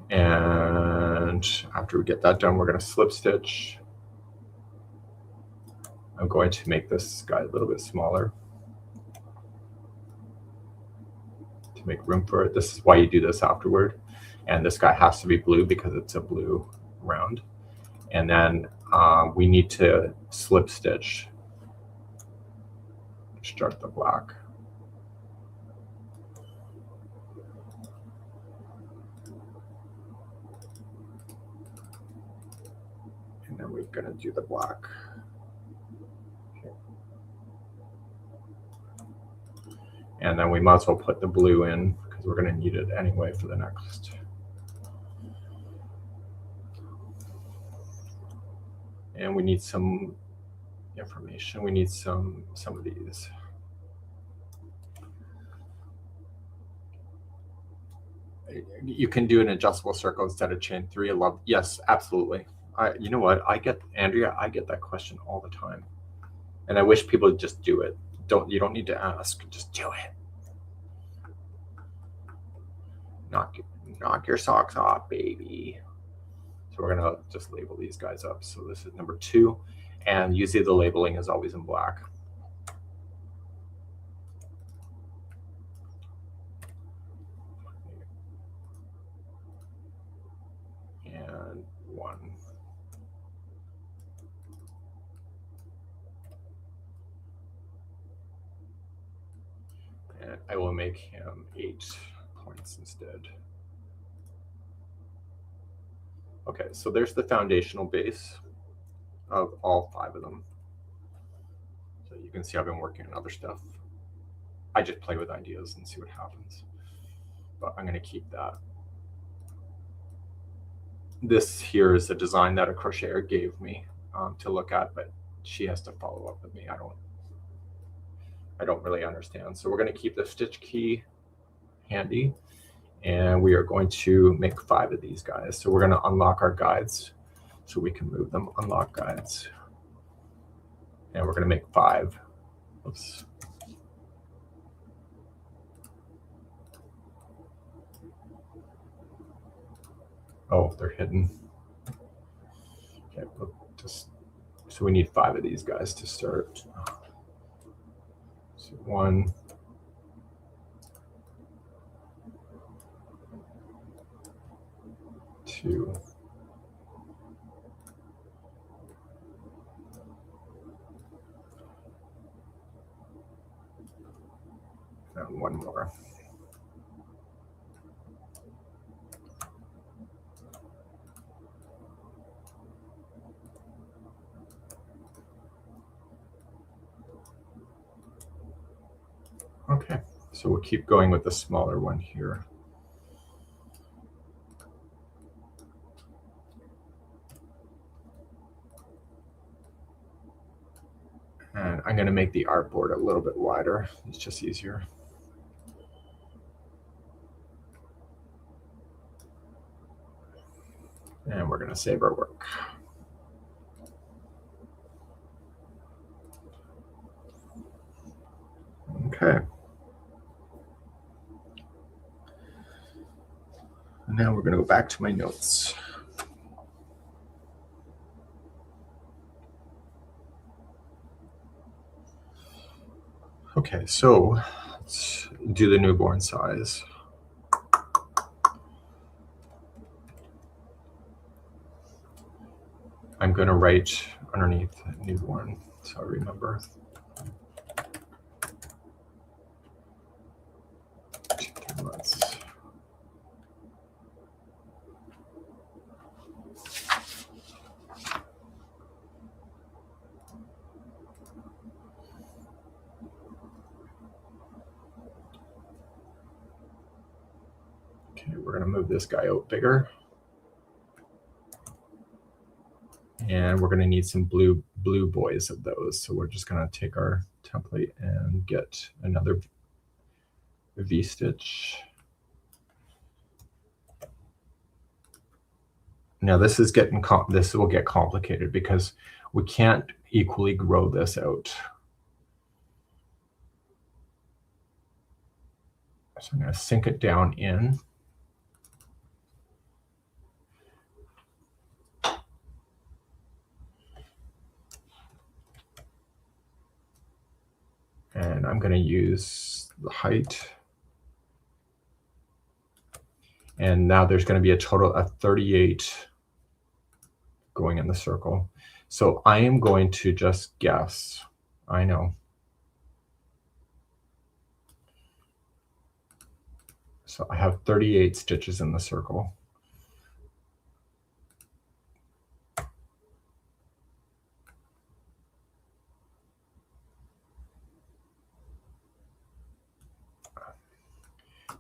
And after we get that done, we're going to slip stitch. I'm going to make this guy a little bit smaller to make room for it. This is why you do this afterward. And this guy has to be blue because it's a blue round. And then we need to slip stitch, start the black. And then we're going to do the black. And then we might as well put the blue in because we're going to need it anyway for the next. And we need some information. We need some of these. You can do an adjustable circle instead of chain 3. I love, yes, absolutely. You know what? Andrea, I get that question all the time. And I wish people would just do it. You don't need to ask, just do it. Knock your socks off, baby. So we're gonna just label these guys up. So this is number 2, and you see the labeling is always in black. And 1. And I will make him 8 points instead. Okay, so there's the foundational base of all 5 of them. So you can see I've been working on other stuff. I just play with ideas and see what happens. But I'm going to keep that. This here is a design that a crocheter gave me to look at, but she has to follow up with me. I don't really understand. So we're going to keep the stitch key handy. And we are going to make 5 of these guys. So we're going to unlock our guides so we can move them. Unlock guides. And we're going to make 5. Oops. Oh, they're hidden. Okay, so we need 5 of these guys to start. So 1. 2. And 1 more. Okay, so we'll keep going with the smaller one here. And I'm going to make the artboard a little bit wider. It's just easier. And we're going to save our work. Okay. And now we're going to go back to my notes. Okay, so let's do the newborn size. I'm going to write underneath newborn, so I remember. 2 months. Okay, we're going to move this guy out bigger. And we're going to need some blue boys of those. So we're just going to take our template and get another V-stitch. Now this is this will get complicated because we can't equally grow this out. So I'm going to sink it down in. And I'm going to use the height. And now there's going to be a total of 38 going in the circle. So I am going to just guess. I know. So I have 38 stitches in the circle.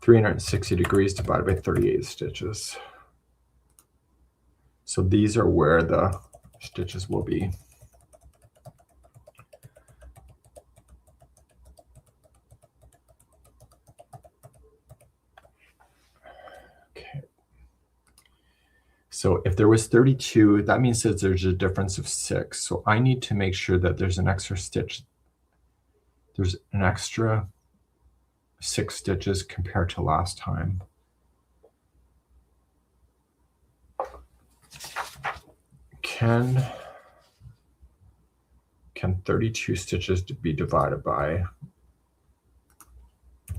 (360 degrees) divided by 38 stitches. So these are where the stitches will be. Okay. So if there was 32, that means that there's a difference of 6. So I need to make sure that there's an extra stitch. There's an extra 6 stitches compared to last time. Can 32 stitches be divided by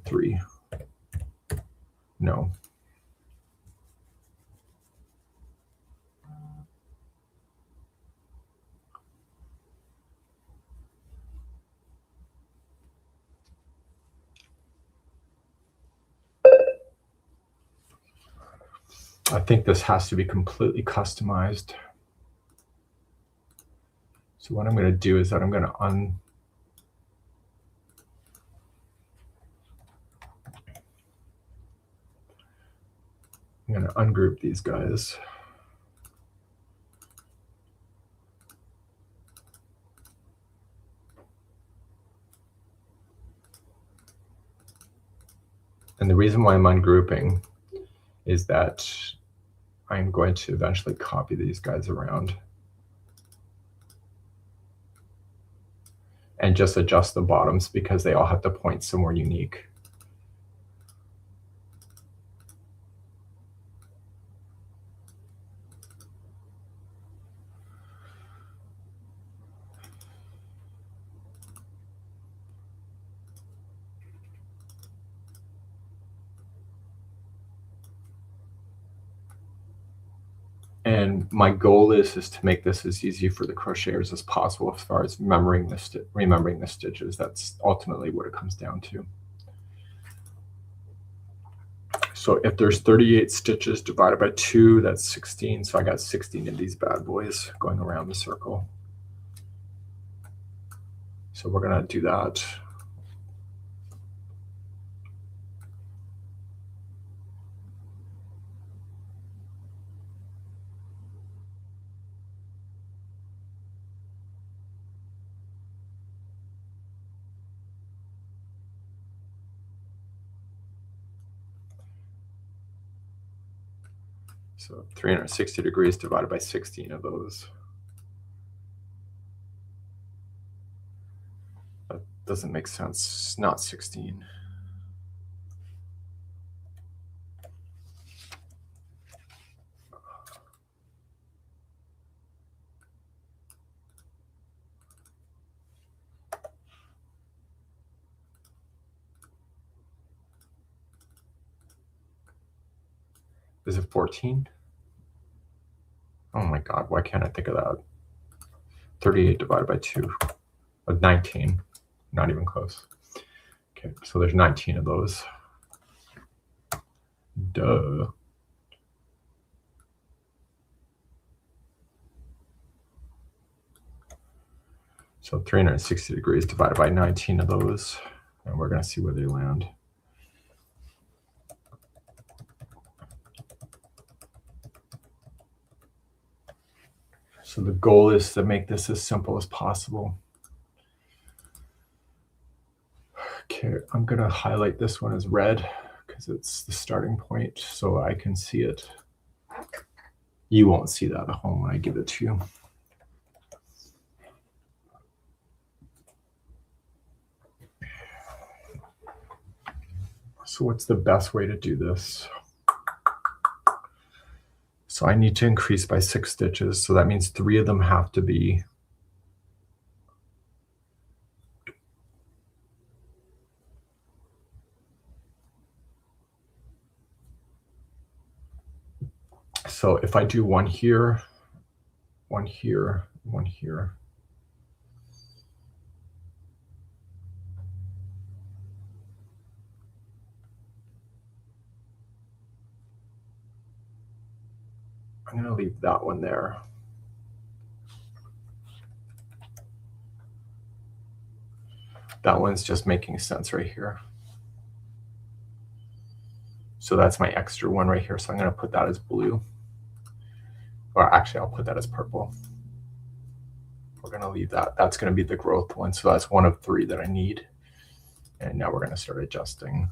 3? No. I think this has to be completely customized. So what I'm going to do is that I'm going to ungroup these guys. And the reason why I'm ungrouping is that I'm going to eventually copy these guys around and just adjust the bottoms because they all have to point somewhere unique. And my goal is to make this as easy for the crocheters as possible as far as remembering the stitches. That's ultimately what it comes down to. So if there's 38 stitches divided by 2, that's 16. So I got 16 of these bad boys going around the circle. So we're going to do that. So 360 degrees divided by 16 of those. That doesn't make sense. It's not 16. Is it 14? Oh my God, why can't I think of that? 38 divided by 2, 19, not even close. Okay, so there's 19 of those. Duh. So 360 degrees divided by 19 of those, and we're going to see where they land. So the goal is to make this as simple as possible. Okay, I'm going to highlight this one as red because it's the starting point so I can see it. You won't see that at home when I give it to you. So what's the best way to do this? So I need to increase by 6 stitches. So that means 3 of them have to be so if I do one here, one here, one here. I'm going to leave that one there. That one's just making sense right here. So that's my extra one right here. So I'm going to put that as blue. Or actually, I'll put that as purple. We're going to leave that. That's going to be the growth one. So that's one of 3 that I need. And now we're going to start adjusting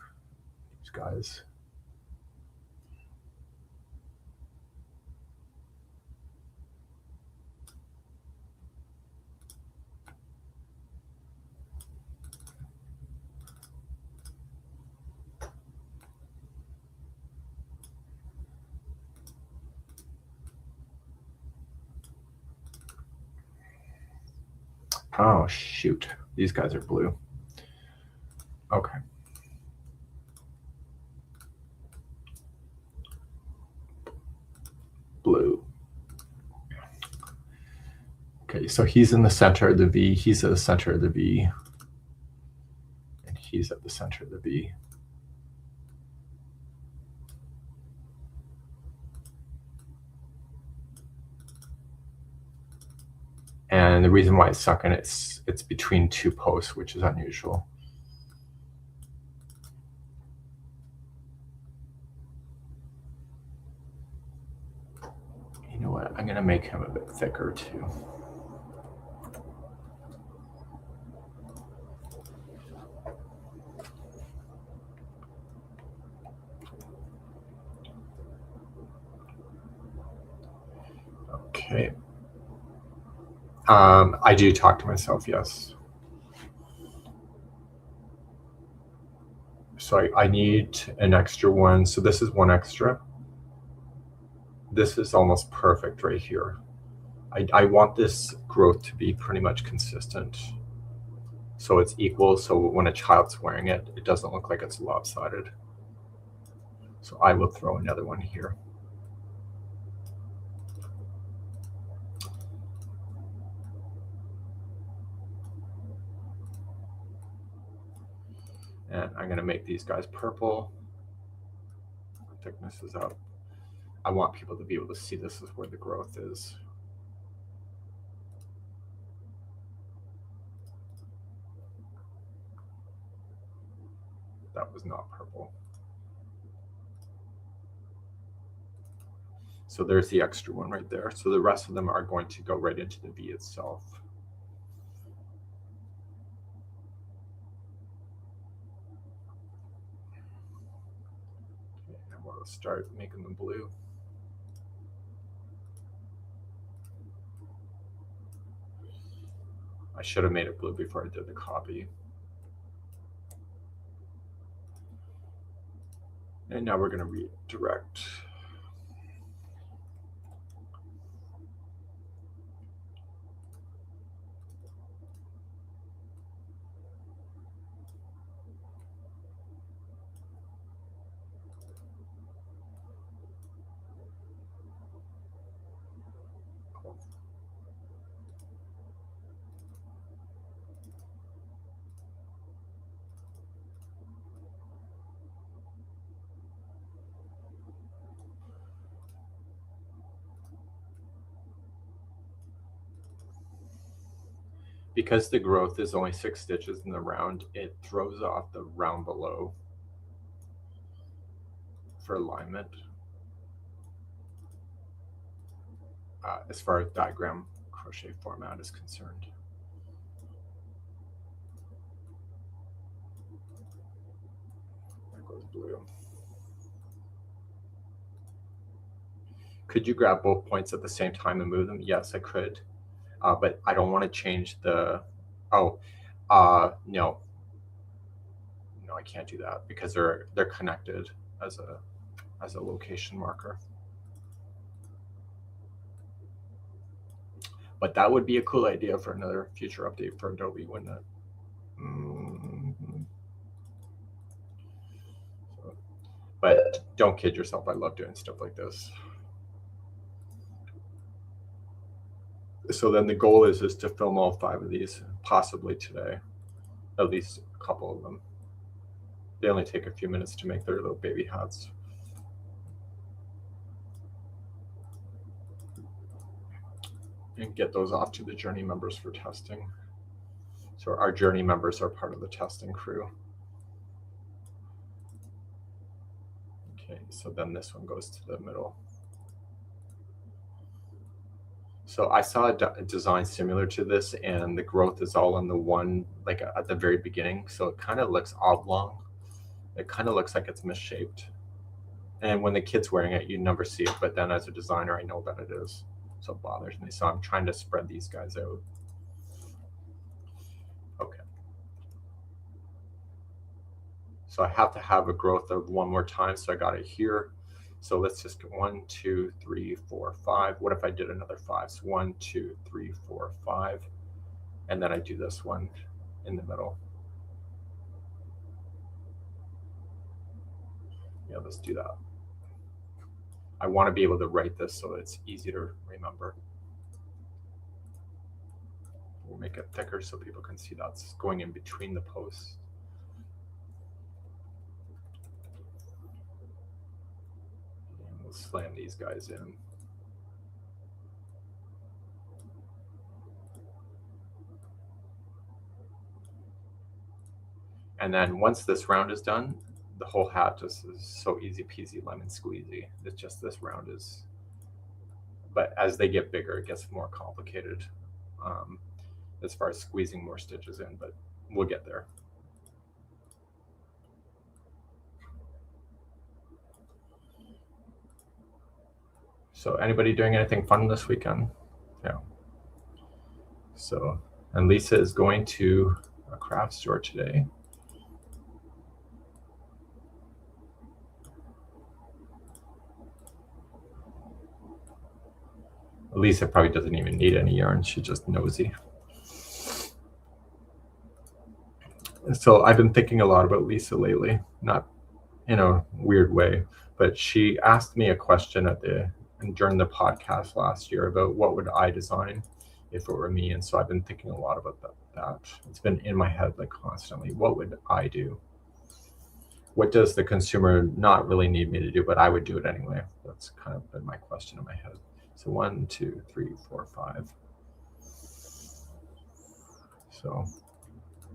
these guys. Oh, shoot. These guys are blue. Okay. Blue. Okay, so he's in the center of the V. He's at the center of the V. And he's at the center of the V. And the reason why it's sucking, it's between 2 posts, which is unusual. You know what? I'm going to make him a bit thicker too. Okay. I do talk to myself, yes. So I need an extra one. So this is one extra. This is almost perfect right here. I want this growth to be pretty much consistent. So it's equal. So when a child's wearing it, it doesn't look like it's lopsided. So I will throw another one here. And I'm going to make these guys purple. Thickness is up. I want people to be able to see this is where the growth is. That was not purple. So there's the extra one right there. So the rest of them are going to go right into the V itself. Okay, and we'll start making them blue. I should have made it blue before I did the copy. And now we're going to redirect. Because the growth is only 6 stitches in the round, it throws off the round below for alignment. As far as diagram crochet format is concerned. There goes blue. Could you grab both points at the same time and move them? Yes, I could. But I don't want to change the, no. No, I can't do that because they're connected as a location marker. But that would be a cool idea for another future update for Adobe, wouldn't it? But don't kid yourself. I love doing stuff like this. So then the goal is to film all 5 of these, possibly today, at least a couple of them. They only take a few minutes to make their little baby hats. And get those off to the Journey members for testing. So our Journey members are part of the testing crew. Okay, so then this one goes to the middle. So I saw a design similar to this, and the growth is all in the one, like at the very beginning. So it kind of looks oblong. It kind of looks like it's misshaped. And when the kid's wearing it, you never see it. But then as a designer, I know that it is. So it bothers me. So I'm trying to spread these guys out. Okay. So I have to have a growth of 1 more time. So I got it here. So let's just go 1, 2, 3, 4, 5. What if I did another 5? So 1, 2, 3, 4, 5. And then I do this one in the middle. Yeah, let's do that. I want to be able to write this so it's easy to remember. We'll make it thicker so people can see that's going in between the posts. And we'll slam these guys in. And then once this round is done, the whole hat just is so easy peasy lemon squeezy. It's just this round is, but as they get bigger, it gets more complicated as far as squeezing more stitches in, but we'll get there. So anybody doing anything fun this weekend? Yeah. So, and Lisa is going to a craft store today. Lisa probably doesn't even need any yarn. She's just nosy. So I've been thinking a lot about Lisa lately, not in a weird way, but she asked me a question during the podcast last year about what would I design if it were me. And so I've been thinking a lot about that. It's been in my head like constantly. What would I do? What does the consumer not really need me to do, but I would do it anyway? That's kind of been my question in my head. So 1, 2, 3, 4, 5. So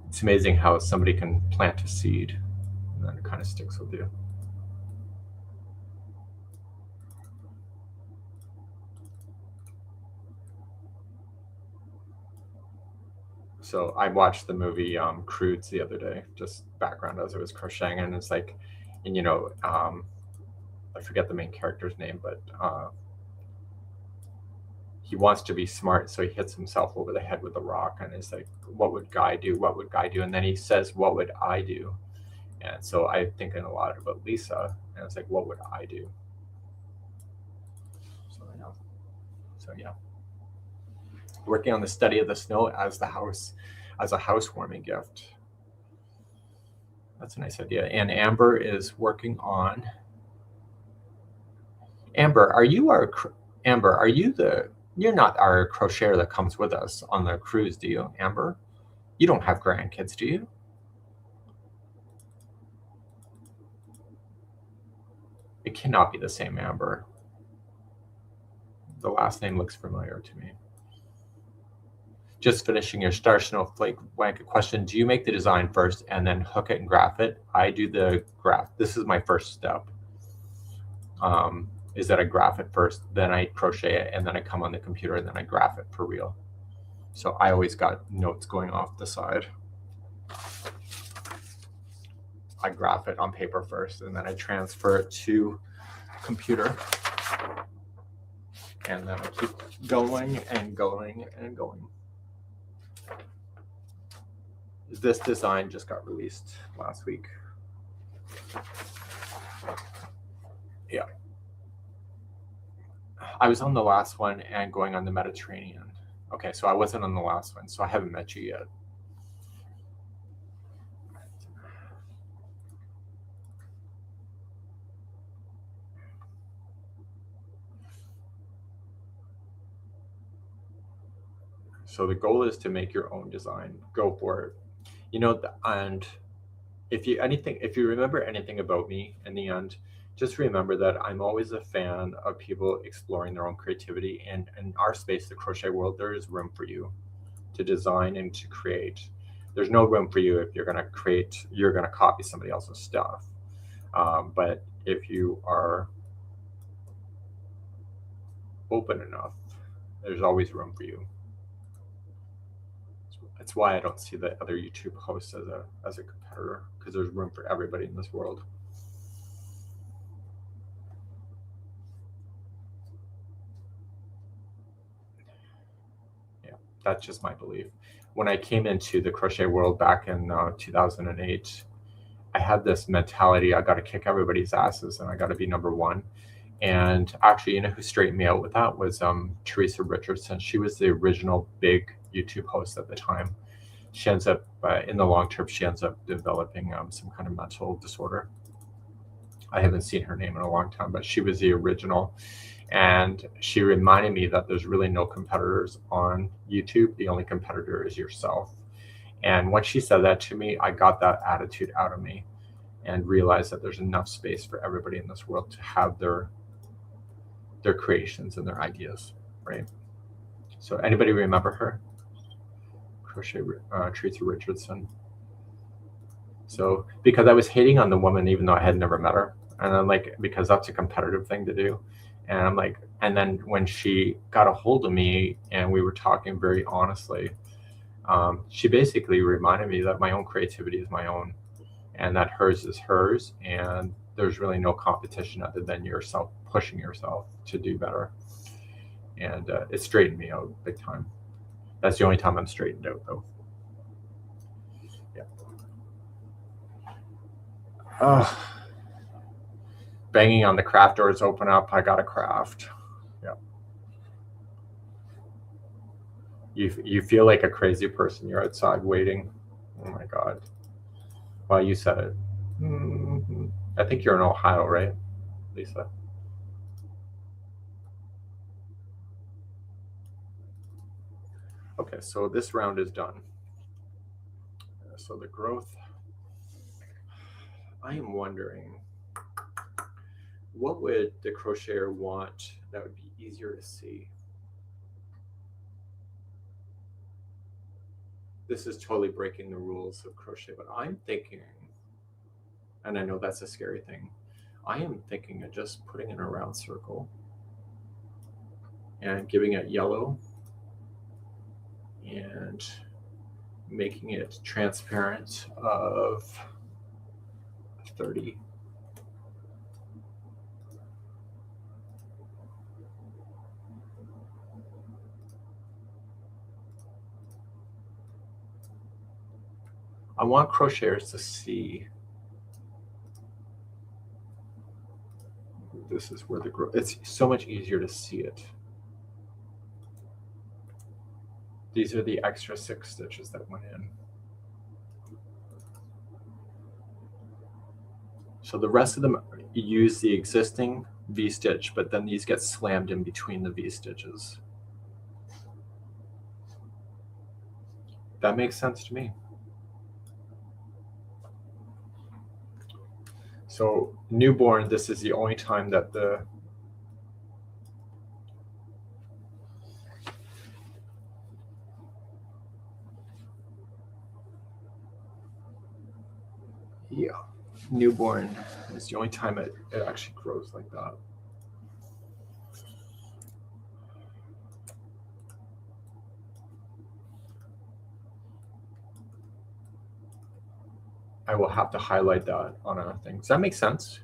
it's amazing how somebody can plant a seed and then it kind of sticks with you. So I watched the movie Crudes the other day, just background as I was crocheting, and it's like, and I forget the main character's name, but he wants to be smart, so he hits himself over the head with a rock, and is like, what would Guy do? What would Guy do? And then he says, what would I do? And so I'm thinking a lot about Lisa, and it's like, what would I do? So yeah. Working on the study of the snow as a housewarming gift. That's a nice idea. And Amber is working on. Amber, are you you're not our crocheter that comes with us on the cruise, do you, Amber? You don't have grandkids, do you? It cannot be the same Amber. The last name looks familiar to me. Just finishing your Star Snowflake blanket question. Do you make the design first and then hook it and graph it? I do the graph. This is my first step. Is that I graph it first, then I crochet it, and then I come on the computer and then I graph it for real. So I always got notes going off the side. I graph it on paper first, and then I transfer it to computer. And then I keep going and going and going. This design just got released last week. Yeah. I was on the last one and going on the Mediterranean. Okay, so I wasn't on the last one, so I haven't met you yet. So the goal is to make your own design. Go for it. You know, and if you remember anything about me in the end, just remember that I'm always a fan of people exploring their own creativity. And in our space, the crochet world, there is room for you to design and to create. There's no room for you if you're going to create, you're going to copy somebody else's stuff. But if you are open enough, there's always room for you. That's why I don't see the other YouTube hosts as a competitor, because there's room for everybody in this world. Yeah, that's just my belief. When I came into the crochet world back in 2008, I had this mentality: I got to kick everybody's asses and I got to be number one. And actually, you know who straightened me out with that was Teresa Richardson. She was the original big YouTube host at the time. She ends up, in the long term, she ends up developing some kind of mental disorder. I haven't seen her name in a long time, but she was the original. And she reminded me that there's really no competitors on YouTube. The only competitor is yourself. And once she said that to me, I got that attitude out of me and realized that there's enough space for everybody in this world to have their creations and their ideas, right? So anybody remember her? Crochet Teresa Richardson. So because I was hating on the woman even though I had never met her, and I'm like, because that's a competitive thing to do, and I'm like, and then when she got a hold of me and we were talking very honestly, she basically reminded me that my own creativity is my own, and that hers is hers, and there's really no competition other than yourself pushing yourself to do better. And it straightened me out big time. That's the only time I'm straightened out, though. Yeah. Banging on the craft doors open up. I got a craft. Yeah. You feel like a crazy person. You're outside waiting. Oh my God. Well, you said it. Mm-hmm. I think you're in Ohio, right, Lisa? Okay, so this round is done. So the growth, I am wondering, what would the crocheter want that would be easier to see? This is totally breaking the rules of crochet, but I'm thinking, and I know that's a scary thing, I am thinking of just putting in a round circle and giving it yellow and making it transparent of 30. I want crocheters to see this is where the growth, it's so much easier to see it. These are the extra 6 stitches that went in. So the rest of them use the existing V-stitch, but then these get slammed in between the V-stitches. That makes sense to me. So newborn, this is the only time that the newborn is the only time it actually grows like that. I will have to highlight that on a thing. Does that make sense?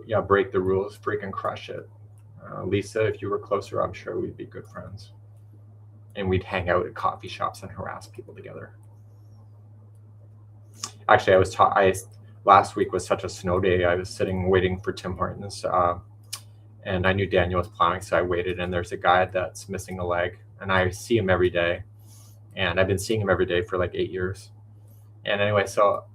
Yeah, break the rules, freaking crush it. Lisa, if you were closer, I'm sure we'd be good friends. And we'd hang out at coffee shops and harass people together. Actually, last week was such a snow day. I was sitting waiting for Tim Hortons, and I knew Daniel was plowing, so I waited. And there's a guy that's missing a leg, and I see him every day, and I've been seeing him every day for like 8 years. And anyway, so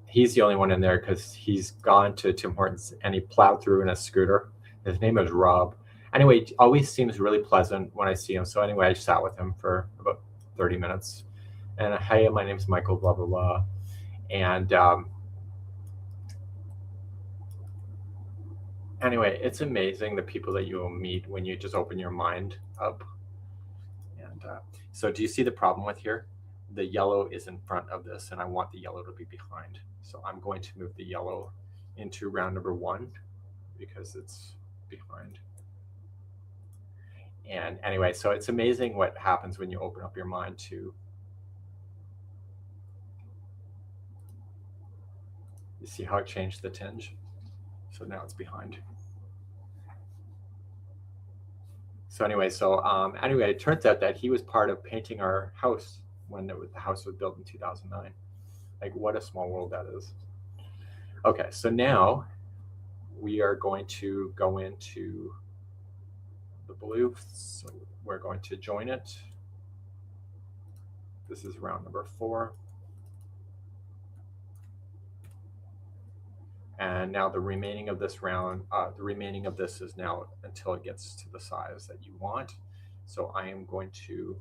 he's the only one in there because he's gone to Tim Hortons and he plowed through in a scooter. His name is Rob. Anyway, he always seems really pleasant when I see him. So anyway, I sat with him for about 30 minutes. And hey, my name's Michael, blah, blah, blah. And anyway, it's amazing the people that you will meet when you just open your mind up. And so do you see the problem with here? The yellow is in front of this, and I want the yellow to be behind. So I'm going to move the yellow into round number 1 because it's behind. And anyway, so it's amazing what happens when you open up your mind to. You see how it changed the tinge? So now it's behind. So anyway, it turns out that he was part of painting our house when the house was built in 2009. Like, what a small world that is. Okay, so now we are going to go into the blue. So we're going to join it. This is round number 4. And now the remaining of this round, the remaining of this is now until it gets to the size that you want. So I am going to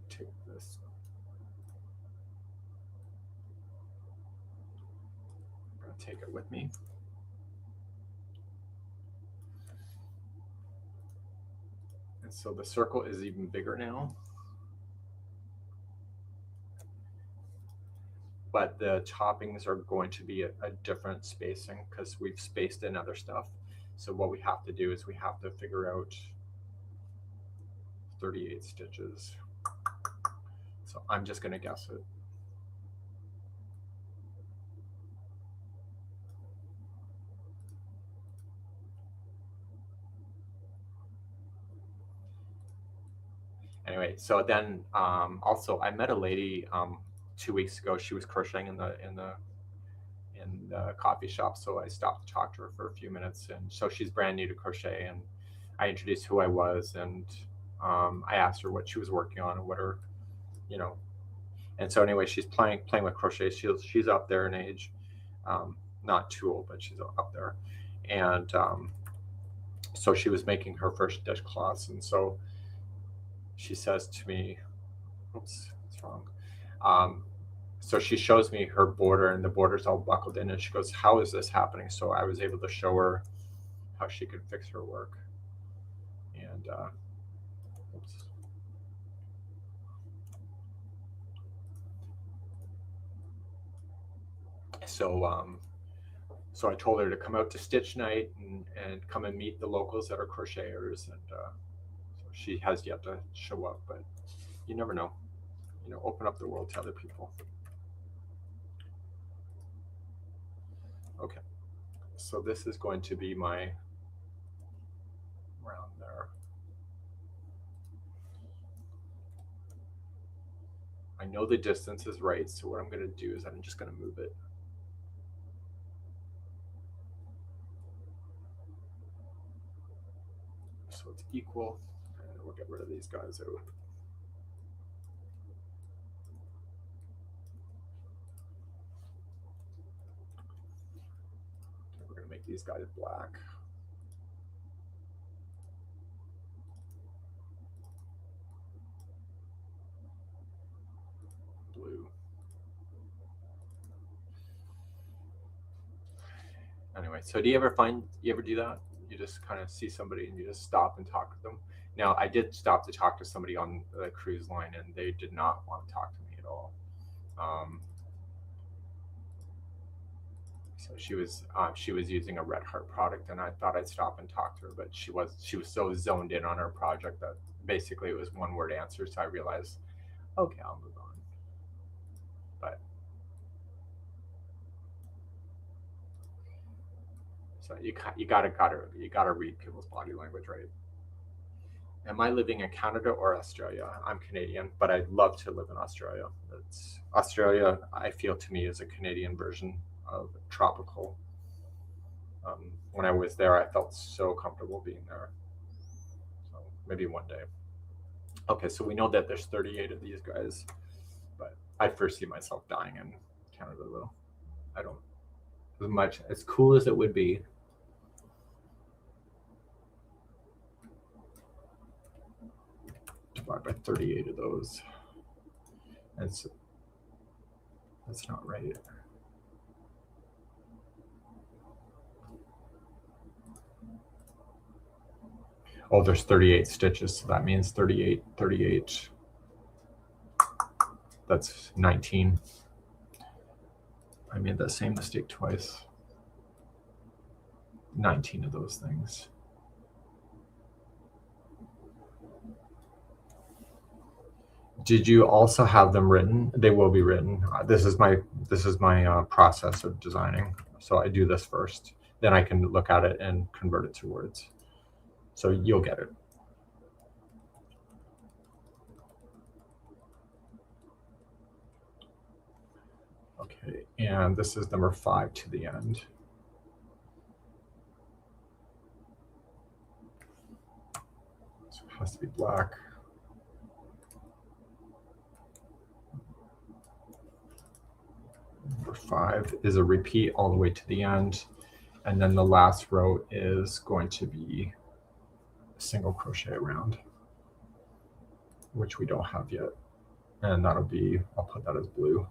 take this. I'm going to take it with me. And so the circle is even bigger now. But the toppings are going to be a different spacing because we've spaced in other stuff. So what we have to do is we have to figure out 38 stitches. So I'm just going to guess it. Anyway, so then also I met a lady 2 weeks ago. She was crocheting in the coffee shop, so I stopped to talk to her for a few minutes. And so she's brand new to crochet, and I introduced who I was, and I asked her what she was working on and what her, and so anyway, she's playing with crochet. She's up there in age, not too old, but she's up there. And so she was making her first dishcloths, and so she says to me, oops, it's wrong. So she shows me her border, and the border's all buckled in, and she goes, how is this happening? So I was able to show her how she could fix her work. And oops. So I told her to come out to Stitch Night and come and meet the locals that are crocheters, and so she has yet to show up, but you never know. Open up the world to other people. Okay, so this is going to be my round there. I know the distance is right, so what I'm going to do is I'm just going to move it. So it's equal, and we'll get rid of these guys out. We're going to make these guys black. Blue. Anyway, so do you ever do that? You just kind of see somebody and you just stop and talk to them. Now, I did stop to talk to somebody on the cruise line, and they did not want to talk to me at all. So she was using a Red Heart product, and I thought I'd stop and talk to her, but she was so zoned in on her project that basically it was one word answer. So I realized, okay, I'll move on. But so you gotta read people's body language, right? am I living in Canada or Australia? I'm Canadian, but I'd love to live in Australia. Australia, I feel to me, is a Canadian version of tropical. When I was there, I felt so comfortable being there. So maybe one day. Okay, so we know that there's 38 of these guys, but I first see myself dying in Canada though. I don't, as much as cool as it would be. Divide by 38 of those. That's not right. Oh, there's 38 stitches, so that means 38. That's 19. I made that same mistake twice. 19 of those things. Did you also have them written? They will be written. This is my process of designing. So I do this first, then I can look at it and convert it to words. So you'll get it. Okay, and this is number 5 to the end. So it has to be black. Number 5 is a repeat all the way to the end. And then the last row is going to be a single crochet around, which we don't have yet. And that'll be, I'll put that as blue.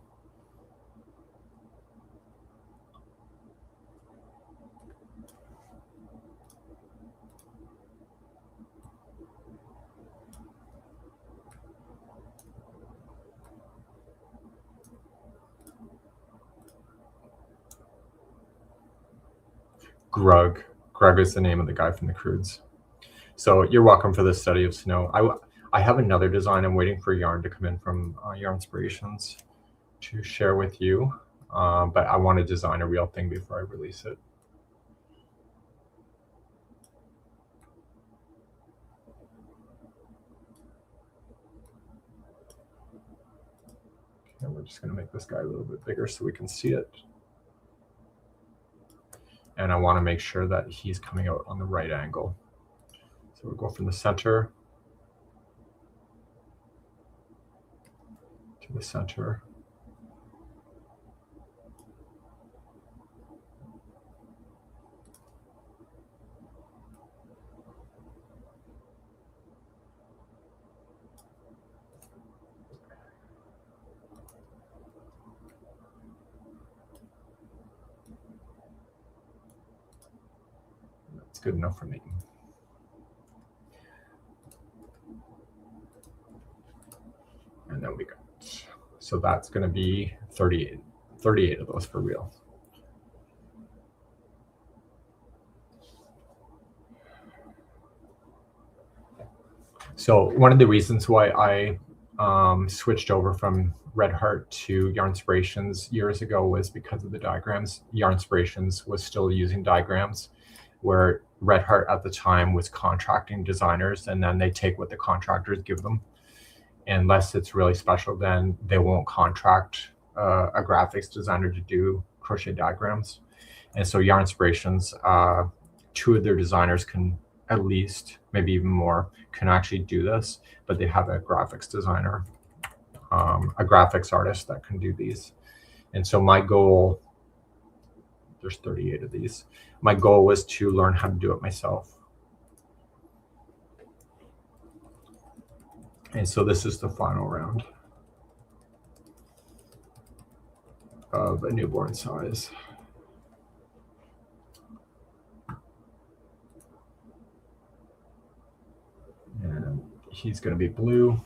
Grug. Grug is the name of the guy from the Crudes. So you're welcome for this study of snow. I have another design. I'm waiting for yarn to come in from Yarn Inspirations to share with you, but I want to design a real thing before I release it. Okay, we're just going to make this guy a little bit bigger so we can see it. And I want to make sure that he's coming out on the right angle. So we'll go from the center to the center. That's good enough for me. And then we got, so that's going to be 38 of those for real. So one of the reasons why I switched over from Red Heart to Yarn Inspirations years ago was because of the diagrams. Yarn Inspirations was still using diagrams, where Red Heart at the time was contracting designers, and then they take what the contractors give them. Unless it's really special, then they won't contract a graphics designer to do crochet diagrams. And so Yarn Inspirations, 2 of their designers can, at least, maybe even more, can actually do this, but they have a graphics designer, a graphics artist that can do these. And so my goal, there's 38 of these. My goal was to learn how to do it myself. And so this is the final round of a newborn size. And he's going to be blue.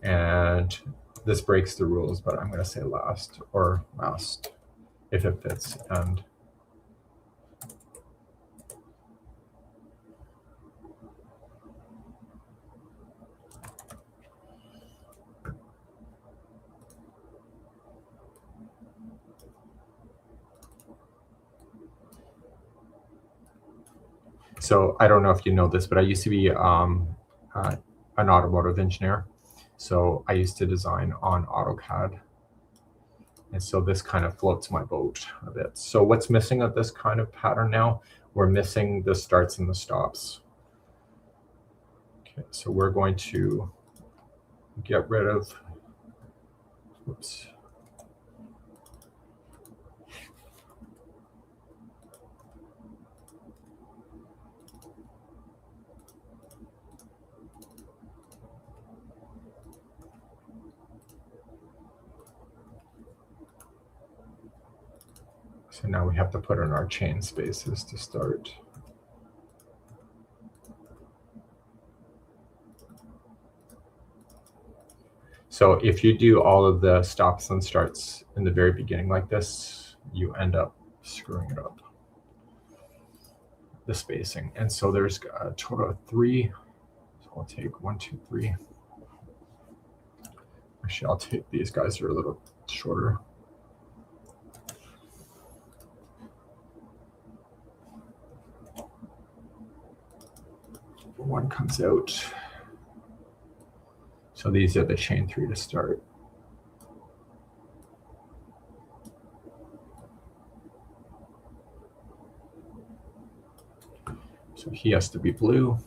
And this breaks the rules, but I'm going to say last, or last if it fits. And So I don't know if you know this, but I used to be an automotive engineer. So I used to design on AutoCAD. And so this kind of floats my boat a bit. So what's missing of this kind of pattern now? We're missing the starts and the stops. Okay, so we're going to get rid of, whoops. So now we have to put in our chain spaces to start. So if you do all of the stops and starts in the very beginning like this, you end up screwing it up, the spacing. And so there's a total of 3. So I'll take 1, 2, 3. Actually, I'll take these guys are a little shorter. One comes out. So these are the chain 3 to start. So he has to be blue.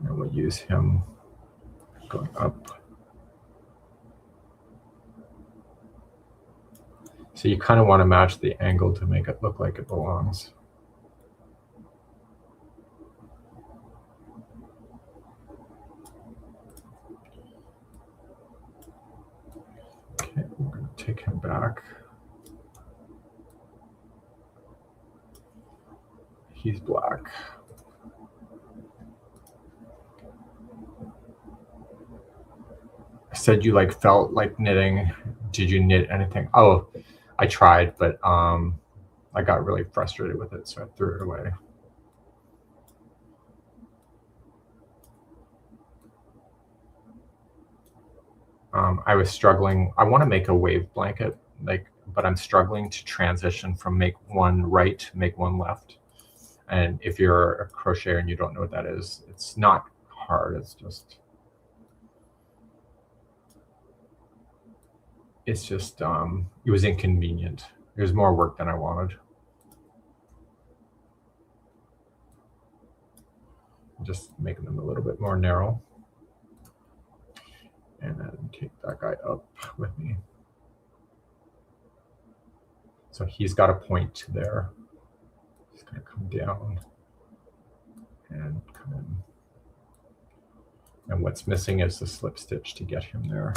And we'll use him going up. So you kind of want to match the angle to make it look like it belongs. Okay, we're going to take him back. He's black. I said you like felt like knitting. Did you knit anything? Oh, I tried, but I got really frustrated with it, so I threw it away. I was struggling. I want to make a wave blanket, but I'm struggling to transition from make one right, make one left. And if you're a crocheter and you don't know what that is, it's not hard. It's just it was inconvenient. It was more work than I wanted. Just making them a little bit more narrow. And then take that guy up with me. So he's got a point to there. He's going to come down and come in. And what's missing is the slip stitch to get him there.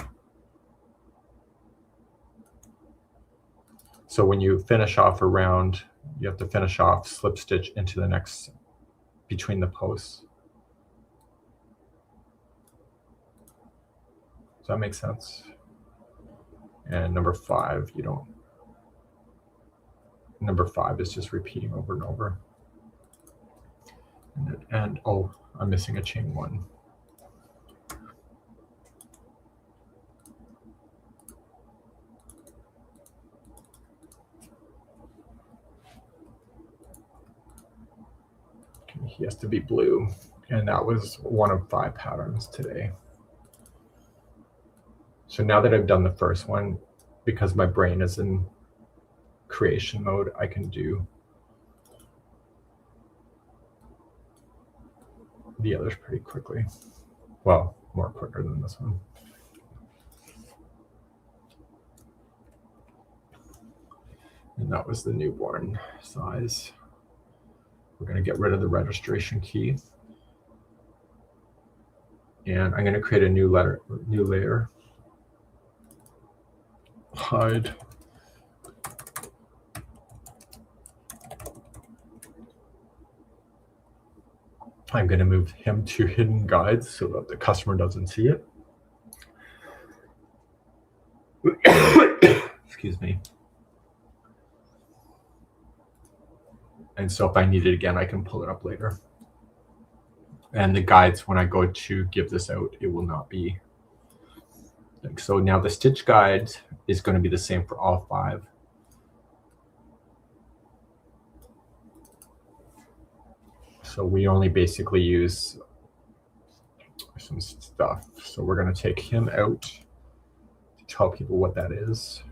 So when you finish off a round, you have to finish off slip stitch into the next, between the posts. Does that make sense? And number 5, you don't. Number 5 is just repeating over and over. And oh, I'm missing a chain 1. Okay, he has to be blue. And that was one of 5 patterns today. So now that I've done the first one, because my brain is in creation mode, I can do the others pretty quickly. Well, more quicker than this one. And that was the newborn size. We're going to get rid of the registration key. And I'm going to create a new layer. Hide. I'm going to move him to hidden guides so that the customer doesn't see it. Excuse me. And so if I need it again, I can pull it up later. And the guides, when I go to give this out, it will not be. So now the stitch guide is going to be the same for all 5. So we only basically use some stuff. So we're going to take him out to tell people what that is.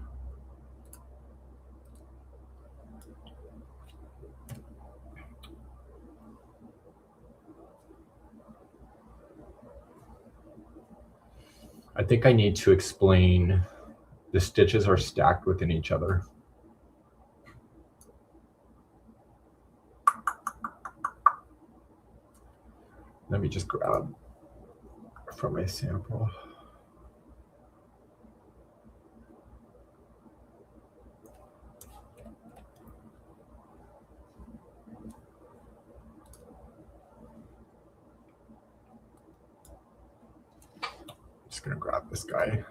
I think I need to explain the stitches are stacked within each other. Let me just grab from my sample. Just gonna grab this guy.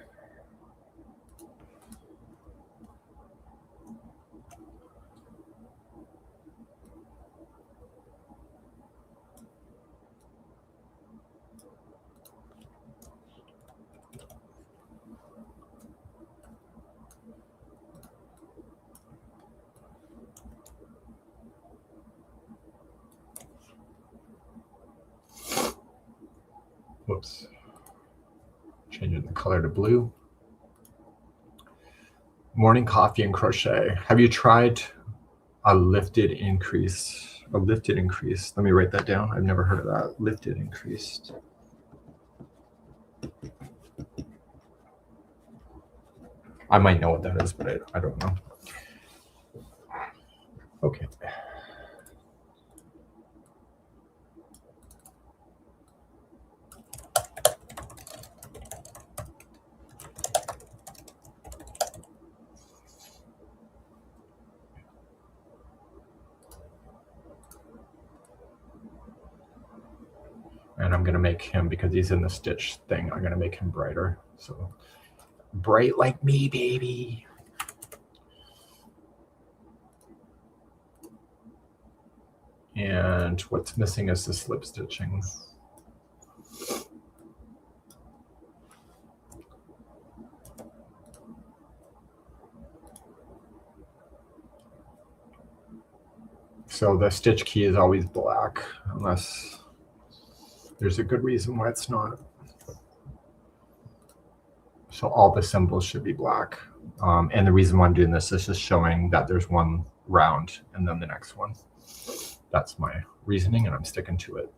Whoops. Changing the color to blue. Morning coffee and crochet. Have you tried a lifted increase? A lifted increase. Let me write that down. I've never heard of that. Lifted increased. I might know what that is, but I don't know. Okay. And I'm going to make him, because he's in the stitch thing, I'm going to make him brighter. So bright like me, baby. And what's missing is the slip stitching. So the stitch key is always black, unless there's a good reason why it's not. So all the symbols should be black. And the reason why I'm doing this is just showing that there's one round and then the next one. That's my reasoning, and I'm sticking to it.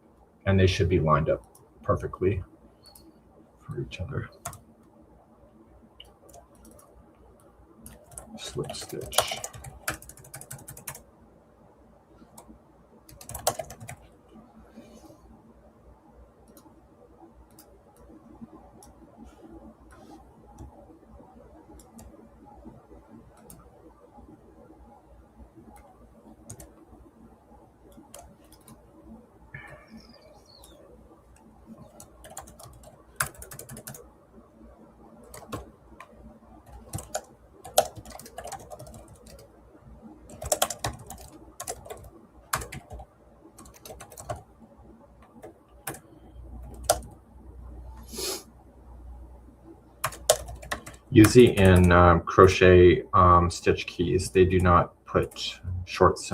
And they should be lined up perfectly for each other. Slip stitch. Usually in crochet stitch keys, they do not put shorts.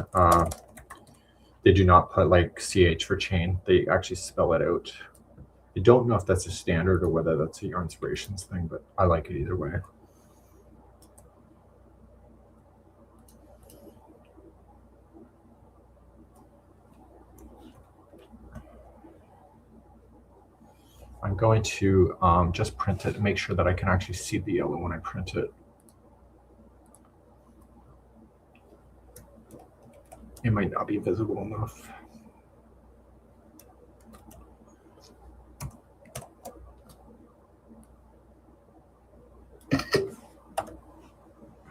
They do not put like CH for chain. They actually spell it out. I don't know if that's a standard or whether that's a Your Inspirations thing, but I like it either way. I'm going to just print it and make sure that I can actually see the yellow when I print it. It might not be visible enough.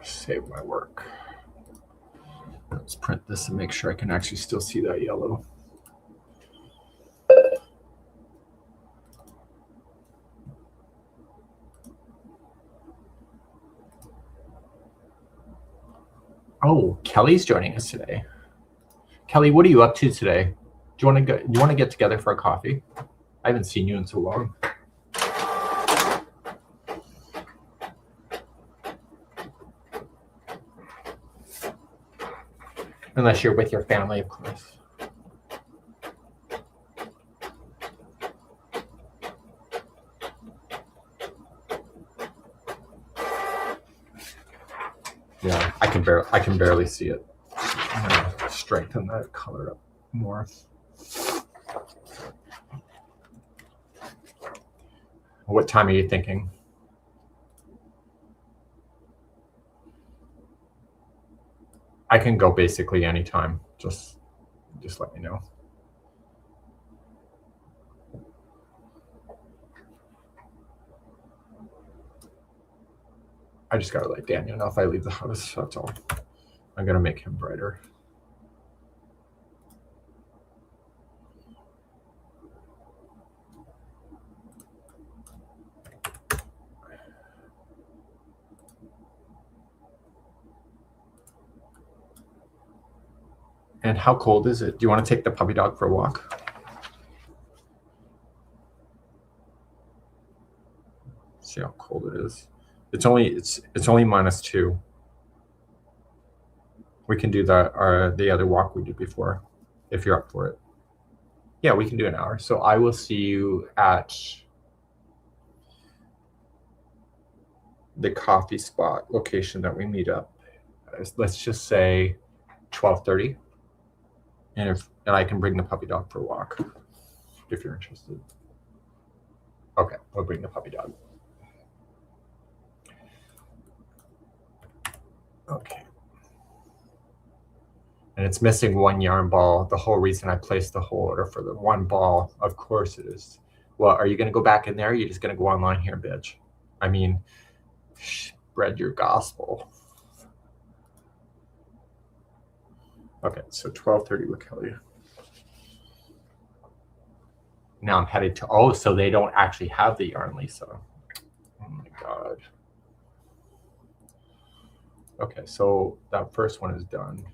Save my work. Let's print this and make sure I can actually still see that yellow. Oh, Kelly's joining us today. Kelly, what are you up to today? Do you want to get together for a coffee? I haven't seen you in so long. Unless you're with your family, of course. Yeah, I can barely see it. I'm gonna strengthen that color up more. What time are you thinking? I can go basically anytime. Just let me know. I just gotta let Daniel know if I leave the house. That's all. I'm gonna make him brighter. And how cold is it? Do you want to take the puppy dog for a walk? See how cold it is. It's only -2. We can do the other walk we did before, if you're up for it. Yeah, we can do an hour. So I will see you at the coffee spot location that we meet up. Let's just say 12:30, and I can bring the puppy dog for a walk if you're interested. Okay, we'll bring the puppy dog. Okay. And it's missing one yarn ball. The whole reason I placed the whole order for the one ball, of course it is. Well, are you going to go back in there? Or are you just going to go online here, bitch? I mean, spread your gospel. Okay, so 12:30 with Kelly. Now I'm headed to, oh, so they don't actually have the yarn, Lisa. Oh my God. Okay, so that first one is done.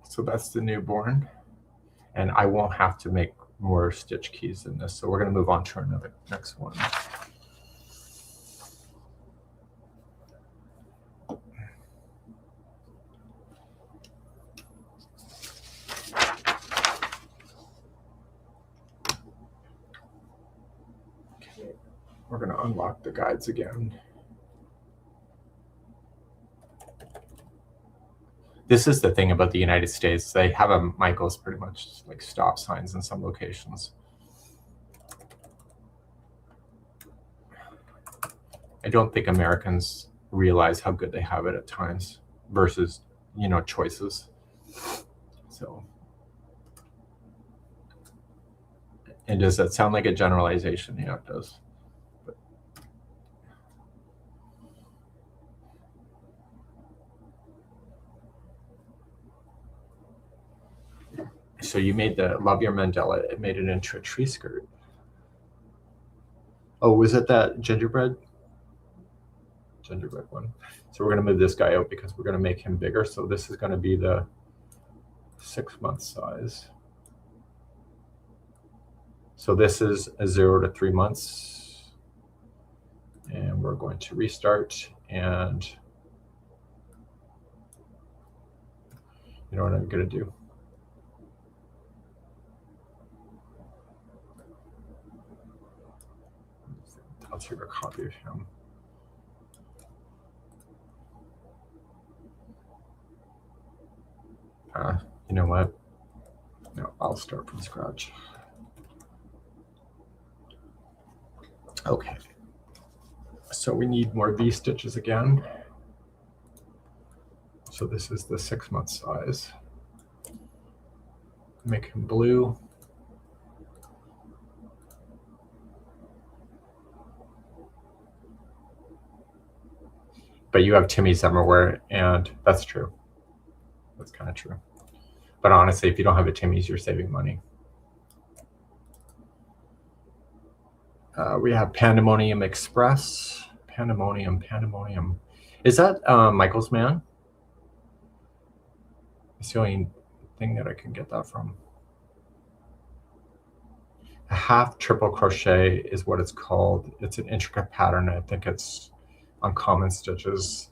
So that's the newborn. And I won't have to make more stitch keys in this. So we're going to move on to another next one. Okay, we're going to unlock the guides again. This is the thing about the United States. They have a Michael's pretty much like stop signs in some locations. I don't think Americans realize how good they have it at times versus, choices. So, and does that sound like a generalization? Yeah, it does. But, so you made the Love Your Mandela. It made it into a tree skirt. Oh, was it that gingerbread one? So we're going to move this guy out because we're going to make him bigger. So this is going to be the 6-month size. So this is a 0 to 3 months. And we're going to restart. And you know what I'm going to do? I'll take a copy of him. You know what? No, I'll start from scratch. Okay. So we need more V stitches again. So this is the 6-month size. Make him blue. But you have Timmy Zemmerwear, and that's true. That's kind of true. But honestly, if you don't have a Timmy's, you're saving money. We have Pandemonium Express. Pandemonium. Is that Michael's Man? It's the only thing that I can get that from. A half triple crochet is what it's called. It's an intricate pattern. I think it's uncommon stitches.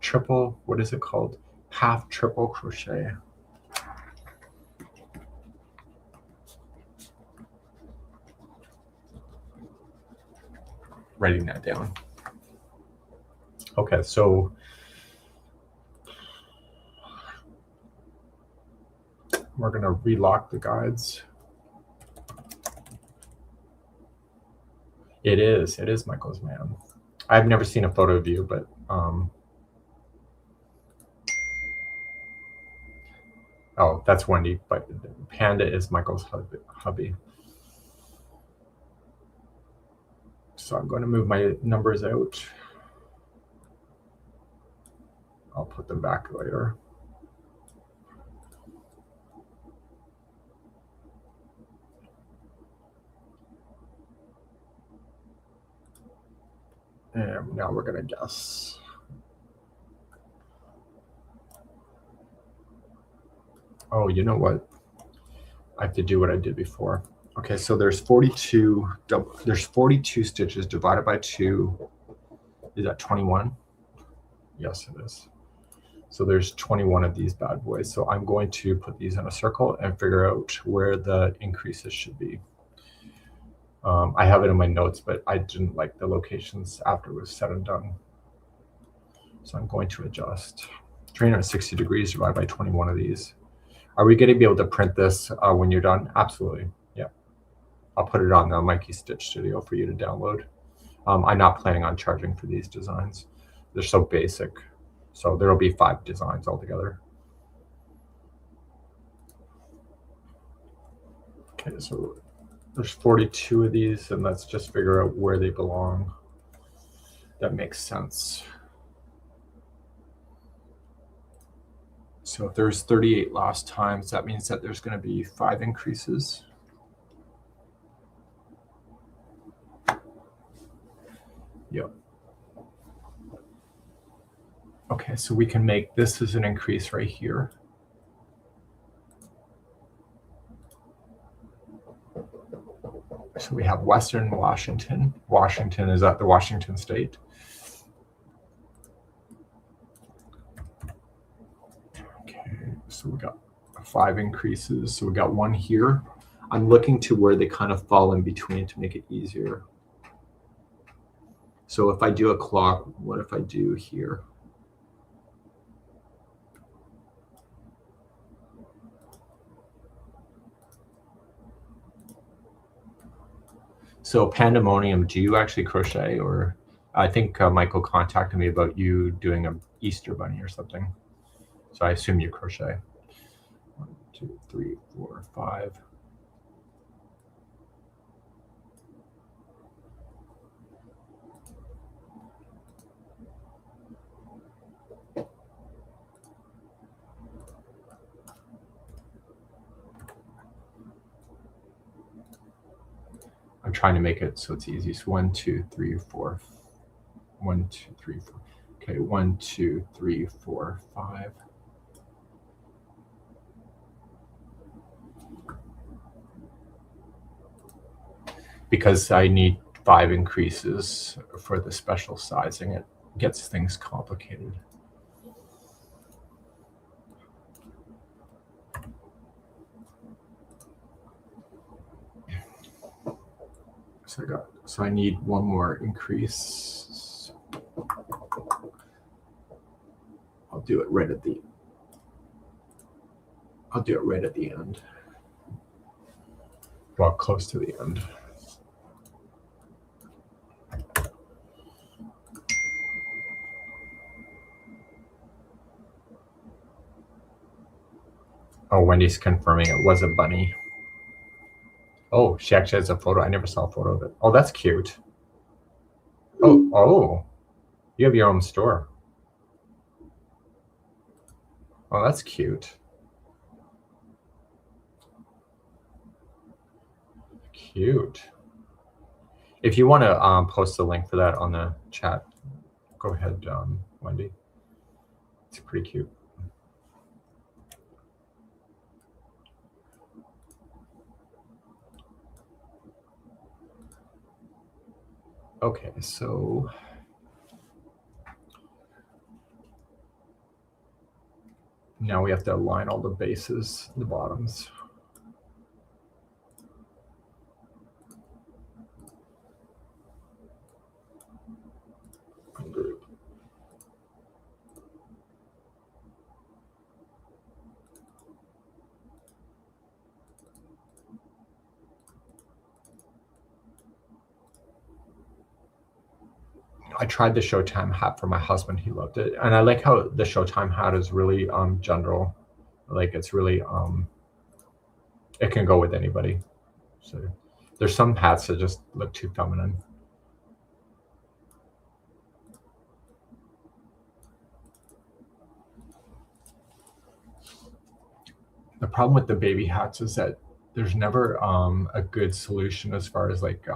Triple, what is it called? Half triple crochet. Writing that down. Okay, so we're going to relock the guides. It is Michael's man. I've never seen a photo of you, but oh, that's Wendy, but Panda is Michael's hubby. So I'm going to move my numbers out. I'll put them back later. And now we're going to guess. Oh, you know what? I have to do what I did before. Okay, so there's 42 stitches divided by 2. Is that 21? Yes, it is. So there's 21 of these bad boys. So I'm going to put these in a circle and figure out where the increases should be. I have it in my notes, but I didn't like the locations after it was said and done. So I'm going to adjust. 360 degrees divided by 21 of these. Are we going to be able to print this when you're done? Absolutely. Yeah. I'll put it on the Mikey Stitch Studio for you to download. I'm not planning on charging for these designs. They're so basic. So there'll be 5 designs altogether. Okay, so there's 42 of these, and let's just figure out where they belong. That makes sense. So if there's 38 last times, that means that there's going to be 5 increases. Yep. Okay, so we can make this as an increase right here. So we have Western Washington. Washington is at the Washington State. Okay, so we got 5 increases. So we got 1 here. I'm looking to where they kind of fall in between to make it easier. So if I do a clock, what if I do here? So Pandemonium, do you actually crochet? Or I think Michael contacted me about you doing a Easter bunny or something. So I assume you crochet. 1, 2, 3, 4, 5. I'm trying to make it so it's easy. So 1, 2, 3, 4. 1, 2, 3, 4. Okay, 1, 2, 3, 4, 5. Because I need 5 increases for the special sizing, it gets things complicated. So I need 1 more increase. I'll do it right at the end. Well, close to the end. Oh, Wendy's confirming it was a bunny. Oh, she actually has a photo. I never saw a photo of it. Oh, that's cute. Oh, you have your own store. Oh, that's cute. Cute. If you want to post the link for that on the chat, go ahead, Wendy. It's pretty cute. Okay, so now we have to align all the bases, the bottoms. Group. I tried the Showtime hat for my husband. He loved it. And I like how the Showtime hat is really general. Like it's really it can go with anybody. So there's some hats that just look too feminine. The problem with the baby hats is that there's never a good solution as far as like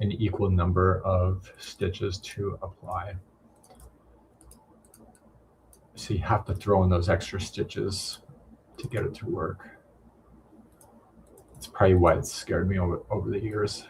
an equal number of stitches to apply. So you have to throw in those extra stitches to get it to work. It's probably why it's scared me over the years.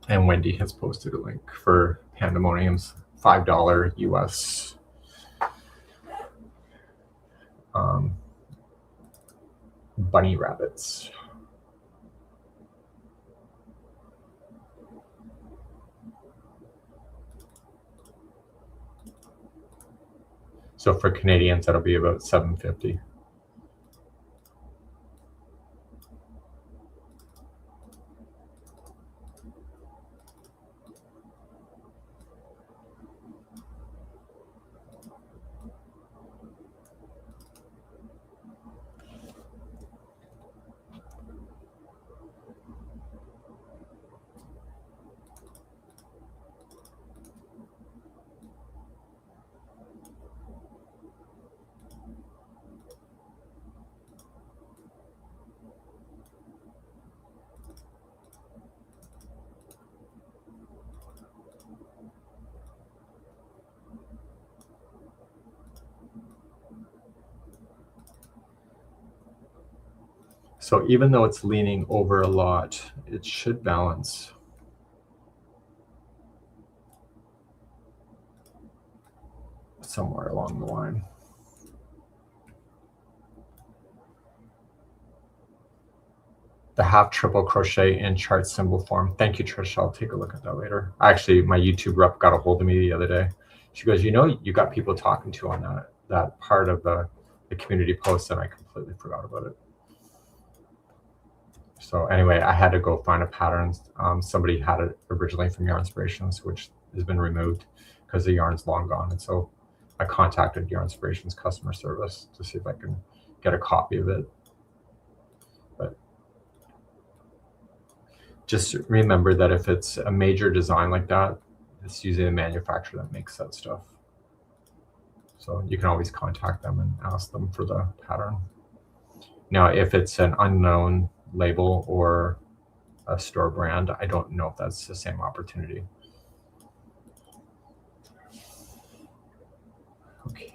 And Wendy has posted a link for Pandemonium's $5 US bunny rabbits. So for Canadians, that'll be about $7.50. So even though it's leaning over a lot, it should balance. Somewhere along the line. The half triple crochet in chart symbol form. Thank you, Trish. I'll take a look at that later. Actually, my YouTube rep got a hold of me the other day. She goes, you know, you got people talking to on that part of the community post, and I completely forgot about it. So anyway, I had to go find a pattern. Somebody had it originally from Yarn Inspirations, which has been removed because the yarn's long gone. And so I contacted Yarn Inspirations customer service to see if I can get a copy of it. But just remember that if it's a major design like that, it's usually a manufacturer that makes that stuff. So you can always contact them and ask them for the pattern. Now, if it's an unknown label or a store brand, I don't know if that's the same opportunity. Okay.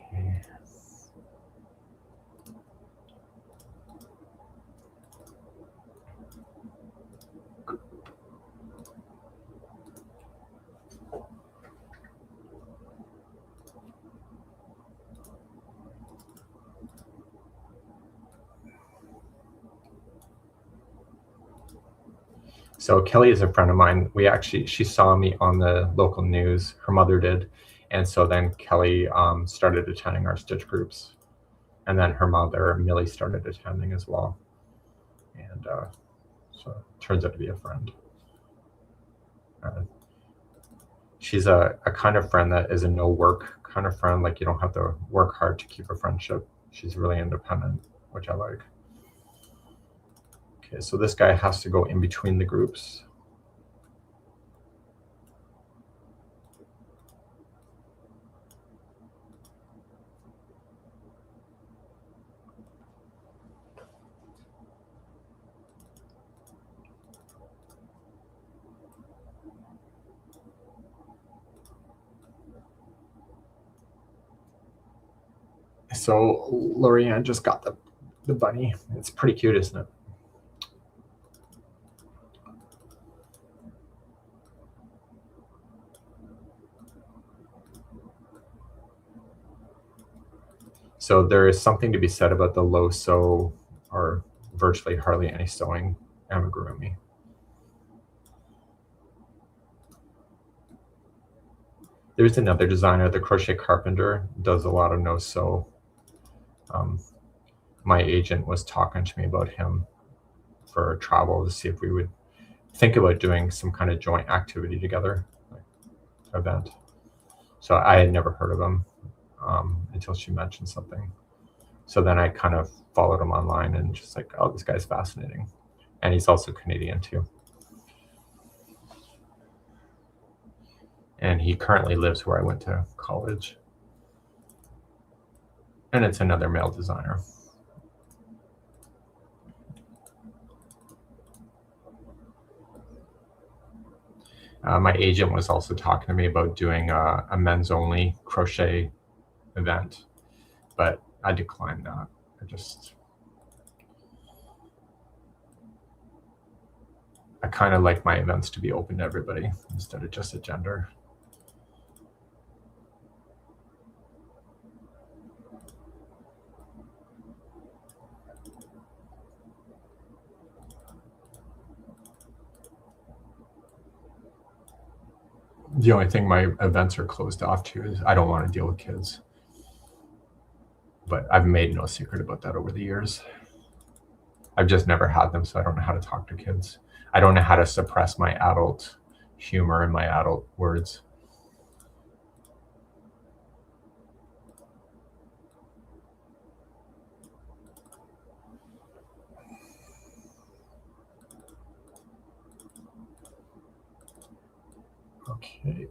So Kelly is a friend of mine. She saw me on the local news. Her mother did. And so then Kelly started attending our stitch groups. And then her mother, Millie, started attending as well. And so it turns out to be a friend. She's a kind of friend that is a no work kind of friend. Like you don't have to work hard to keep a friendship. She's really independent, which I like. Okay, so this guy has to go in between the groups. So Lorianne just got the bunny. It's pretty cute, isn't it? So there is something to be said about the low sew or virtually hardly any sewing amigurumi. There's another designer, the Crochet Carpenter, does a lot of no sew. My agent was talking to me about him for travel to see if we would think about doing some kind of joint activity together, like event. So I had never heard of him until she mentioned something. So then I kind of followed him online and just like, oh, this guy's fascinating. And he's also Canadian too. And he currently lives where I went to college. And it's another male designer. My agent was also talking to me about doing a men's only crochet event, but I declined that. I kind of like my events to be open to everybody instead of just a gender. The only thing my events are closed off to is I don't want to deal with kids. But I've made no secret about that over the years. I've just never had them, so I don't know how to talk to kids. I don't know how to suppress my adult humor and my adult words. Okay.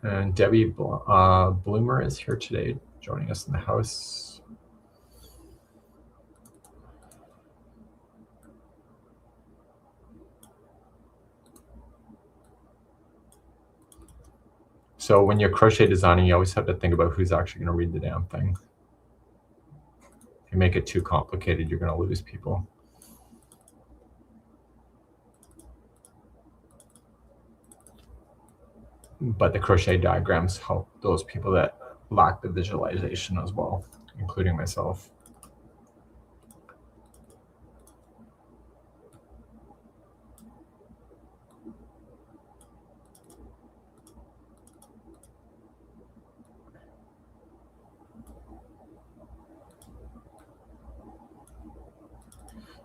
And Debbie Bloomer is here today, joining us in the house. So when you're crochet designing, you always have to think about who's actually going to read the damn thing. If you make it too complicated, you're going to lose people. But the crochet diagrams help those people that lack the visualization as well, including myself.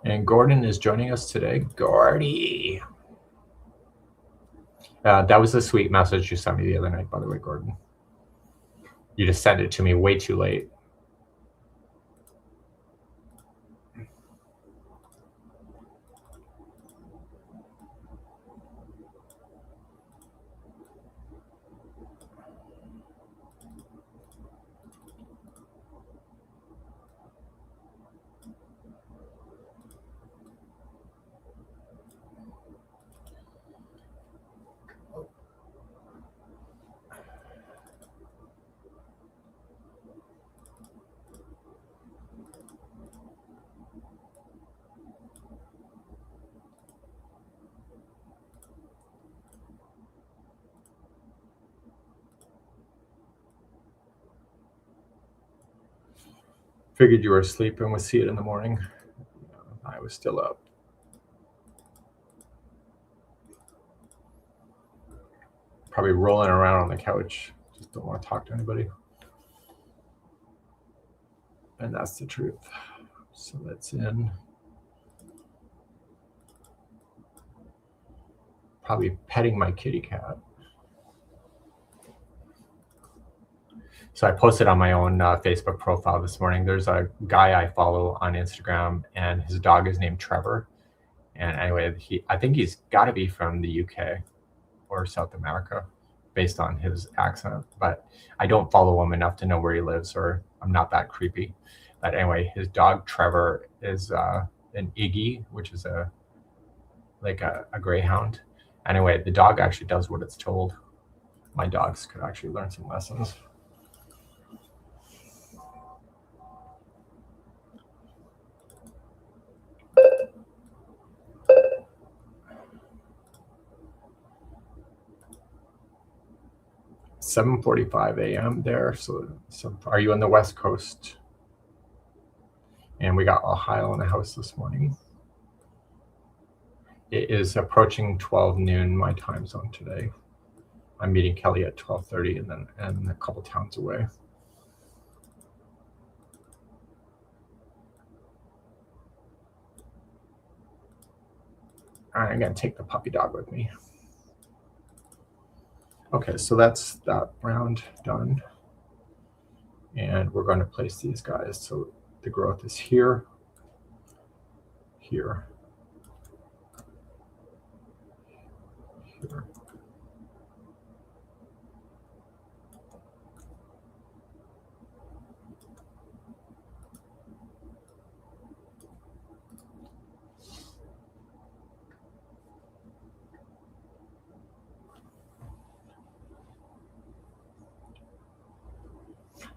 And Gordon is joining us today. Gordy. That was a sweet message you sent me the other night, by the way, Gordon. You just sent it to me way too late. Figured you were asleep and would see it in the morning. I was still up. Probably rolling around on the couch. Just don't want to talk to anybody. And that's the truth. So that's in. Probably petting my kitty cat. So I posted on my own Facebook profile this morning. There's a guy I follow on Instagram, and his dog is named Trevor. And anyway, I think he's got to be from the UK or South America, based on his accent. But I don't follow him enough to know where he lives, or I'm not that creepy. But anyway, his dog Trevor is an Iggy, which is a greyhound. Anyway, the dog actually does what it's told. My dogs could actually learn some lessons. 7:45 a.m. there. So are you on the West Coast? And we got Ohio in the house this morning. It is approaching 12 noon my time zone today. I'm meeting Kelly at 12:30 and a couple towns away. All right, I'm gonna take the puppy dog with me. Okay, so that's that round done. And we're going to place these guys. So the growth is here, here, here.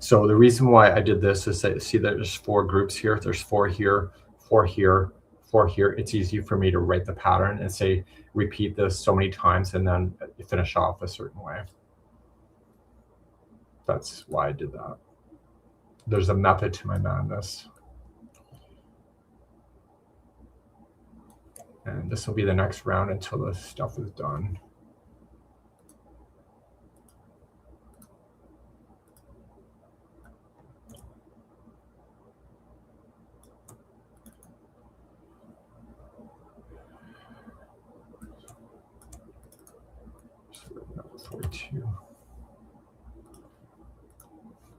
So the reason why I did this is that, see, there's 4 groups here. There's 4 here, 4 here, 4 here. It's easy for me to write the pattern and say, repeat this so many times and then finish off a certain way. That's why I did that. There's a method to my madness. And this will be the next round until the stuff is done.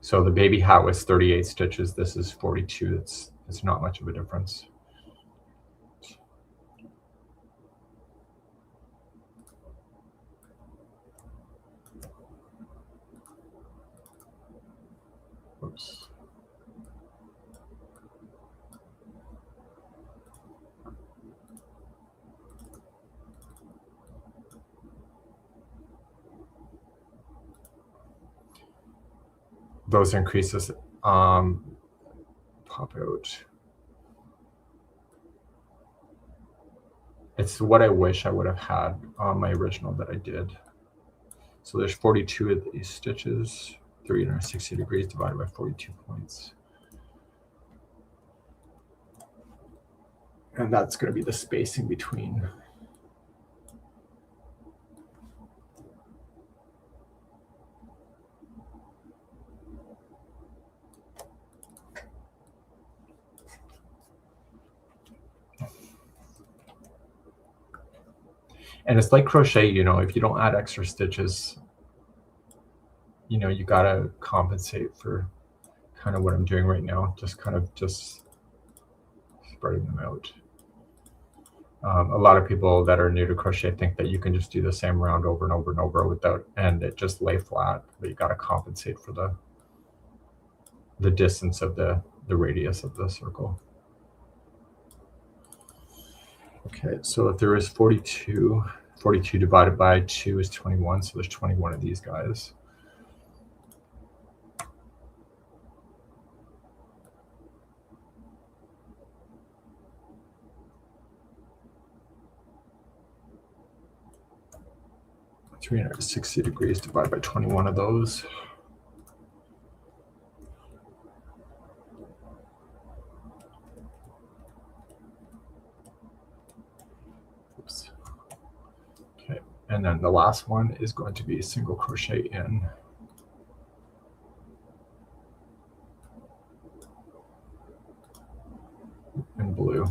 So the baby hat was 38 stitches. This is 42. It's not much of a difference. Oops. Those increases pop out. It's what I wish I would have had on my original that I did. So there's 42 of these stitches, 360 degrees divided by 42 points. And that's going to be the spacing between. And it's like crochet, you know, if you don't add extra stitches, you know, you got to compensate for kind of what I'm doing right now, just spreading them out. A lot of people that are new to crochet think that you can just do the same round over and over and over and it just lay flat, but you got to compensate for the distance of the radius of the circle. Okay, so if there is 42 divided by 2 is 21, so there's 21 of these guys. (360 degrees divided by 21 of those. Oops. Okay, and then the last one is going to be single crochet in. In blue.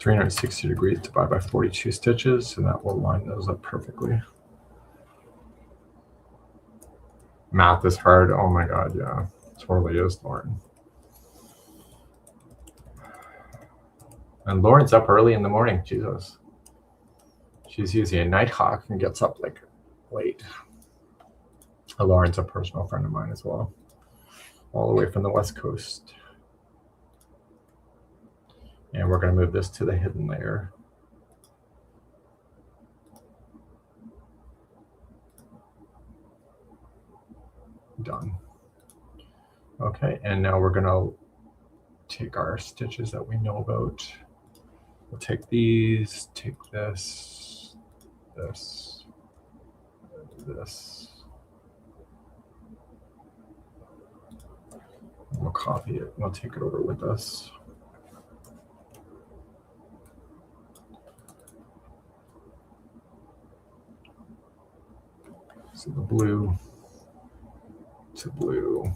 (360 degrees divided by 42 stitches, and that will line those up perfectly. Math is hard. Oh my God, yeah, it totally is, Lauren. And Lauren's up early in the morning. Jesus, She's usually a nighthawk and gets up like late. Lauren's a personal friend of mine as well, all the way from the West Coast. And we're going to move this to the hidden layer. Done. Okay, and now we're going to take our stitches that we know about. We'll take these, take this, this, this. We'll copy it. We'll take it over with us. So the blue to blue.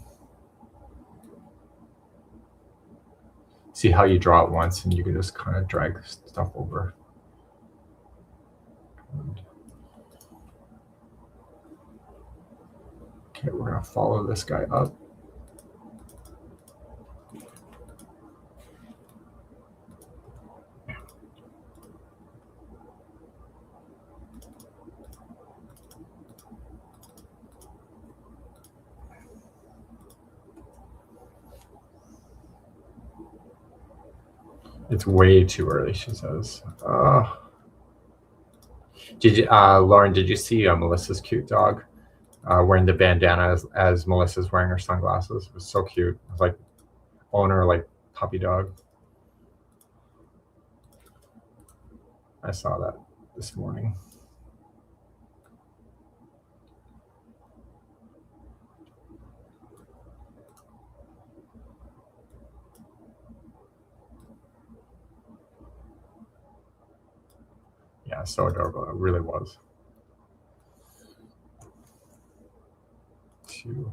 See how you draw it once and you can just kind of drag stuff over. Okay, we're going to follow this guy up. It's way too early, she says. Did you, Lauren, did you see Melissa's cute dog wearing the bandana as Melissa's wearing her sunglasses? It was so cute. It was like owner, like puppy dog. I saw that this morning. Yeah, so adorable. It really was. 2,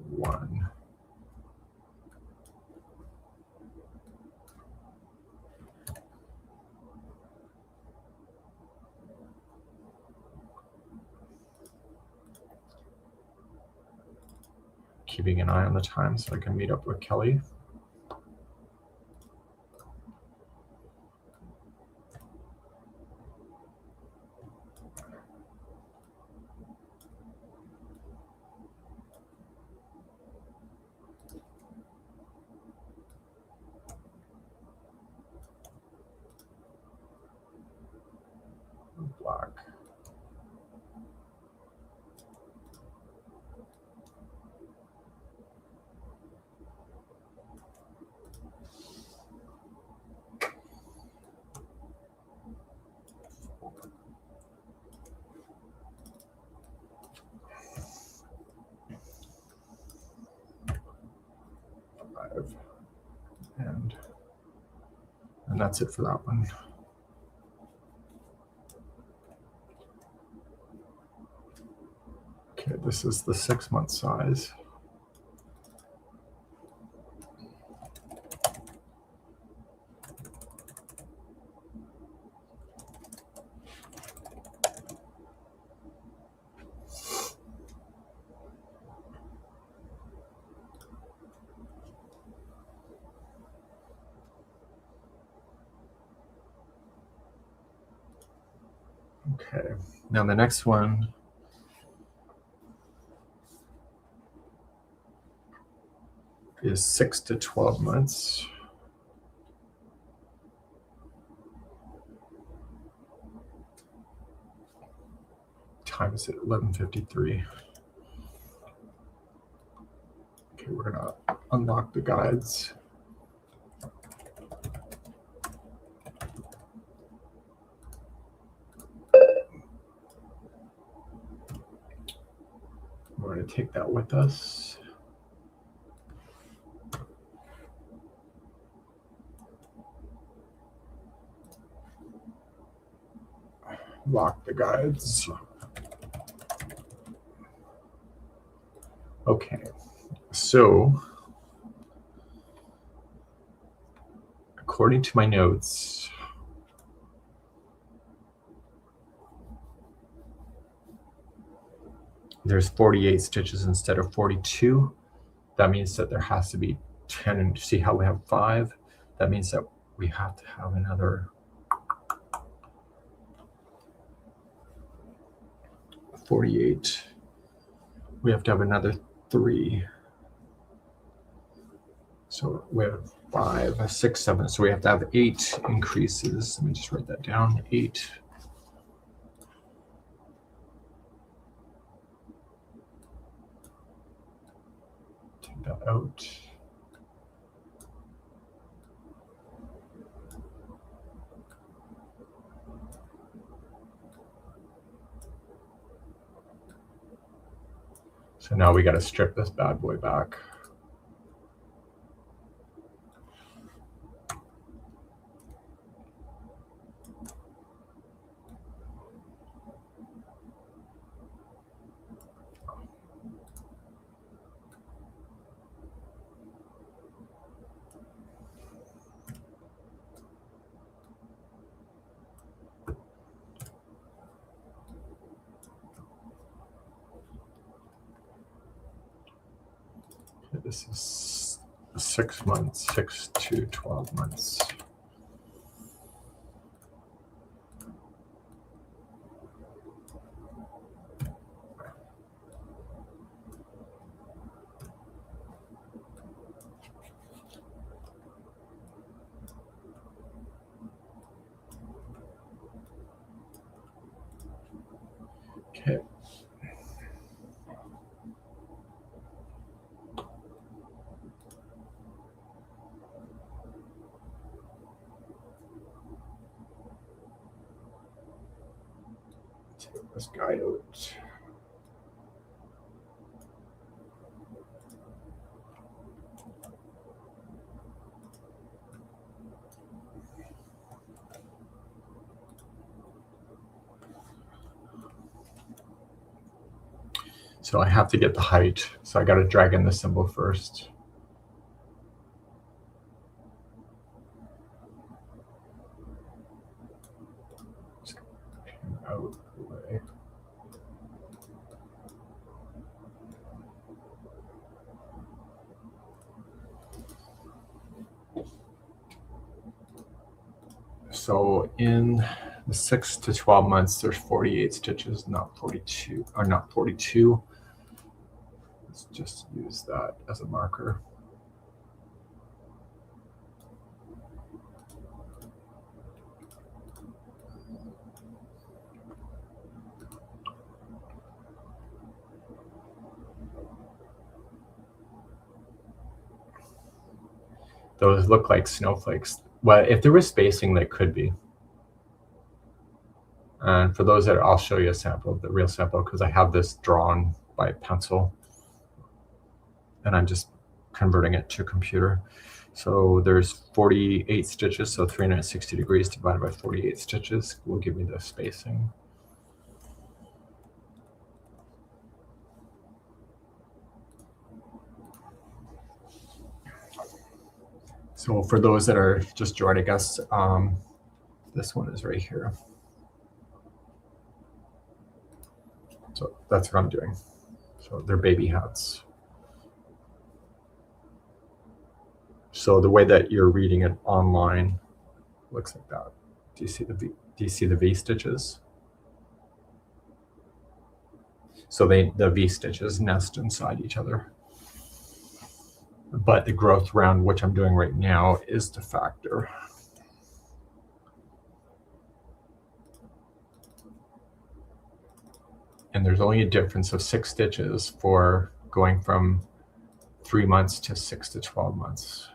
1. Keeping an eye on the time so I can meet up with Kelly. Black. And that's it for that one. Okay, this is the 6-month size. Okay, now the next one is 6 to 12 months. Time is at 11:53. Okay, we're gonna unlock the guides. We're going to take that with us. Lock the guides. Okay, so according to my notes, there's 48 stitches instead of 42. that means that there has to be 10, and see how we have 5? That means that we have to have another 48. We have to have another 3. So we have 5, 6, 7. So we have to have 8 increases. Let me just write that down. 8. Take that out. So now we got to strip this bad boy back. This is 6 months, 6 to 12 months. Okay. Take this guy out. So I have to get the height. So I got to drag in the symbol first. Out the way. So in the 6 to 12 months, there's 48 stitches, not 42, or not 42. Let's just use that as a marker. Those look like snowflakes. Well, if there was spacing, they could be. And for those that I'll show you a sample, the real sample, because I have this drawn by pencil and I'm just converting it to computer. So there's 48 stitches, so 360 degrees divided by 48 stitches will give me the spacing. So for those that are just joining us, this one is right here. So that's what I'm doing. So they're baby hats. So the way that you're reading it online looks like that. Do you see the V? Do you see the V stitches? So the V stitches nest inside each other. But the growth round, which I'm doing right now, is the factor. And there's only a difference of 6 stitches for going from 3 months to 6 to 12 months.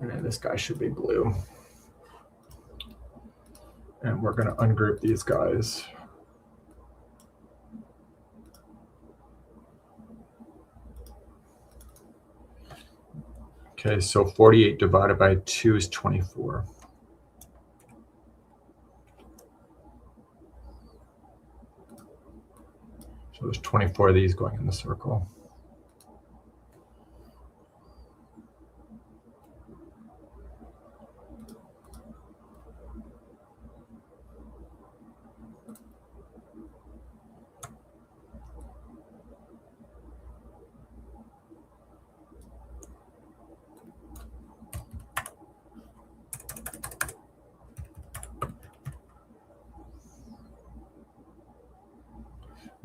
And then this guy should be blue. And we're going to ungroup these guys. Okay, so 48 divided by 2 is 24. So there's 24 of these going in the circle.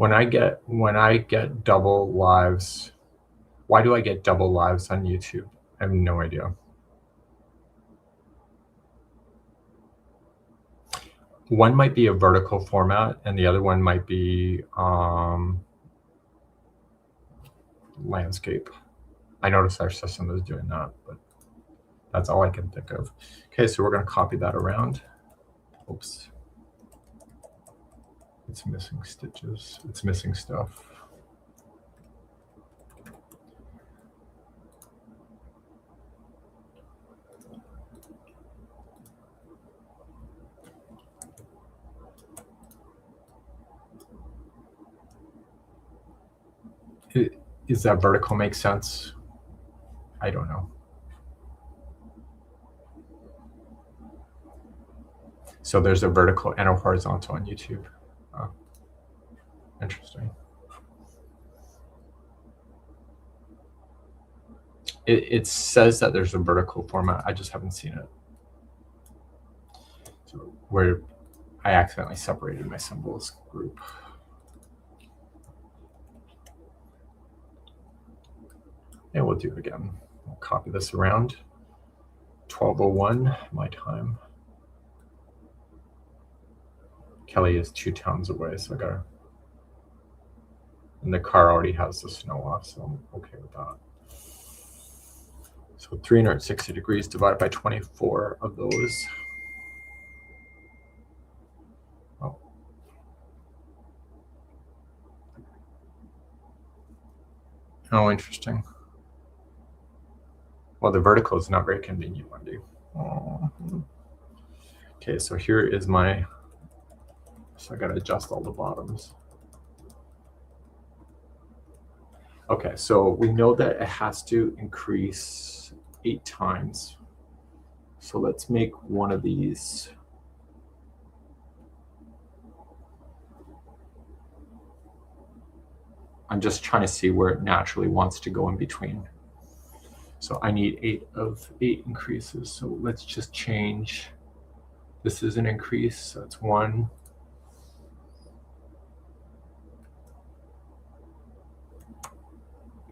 When I get double lives, why do I get double lives on YouTube? I have no idea. One might be a vertical format and the other one might be landscape. I noticed our system is doing that, but that's all I can think of. Okay, so we're going to copy that around. Oops. It's missing stitches. It's missing stuff. Is that vertical make sense? I don't know. So there's a vertical and a horizontal on YouTube. Oh, interesting. It says that there's a vertical format. I just haven't seen it. So where I accidentally separated my symbols group. And we'll do it again. We'll copy this around. 12:01 my time. Kelly is 2 towns away, so I gotta. And the car already has the snow off, so I'm okay with that. So 360 degrees divided by 24 of those. Oh. Oh, interesting. Well, the vertical is not very convenient, Wendy. Oh. Okay, so here is my, so I gotta adjust all the bottoms. Okay, so we know that it has to increase 8 times. So let's make one of these. I'm just trying to see where it naturally wants to go in between. So I need 8 of 8 increases. So let's just change. This is an increase, so it's 1.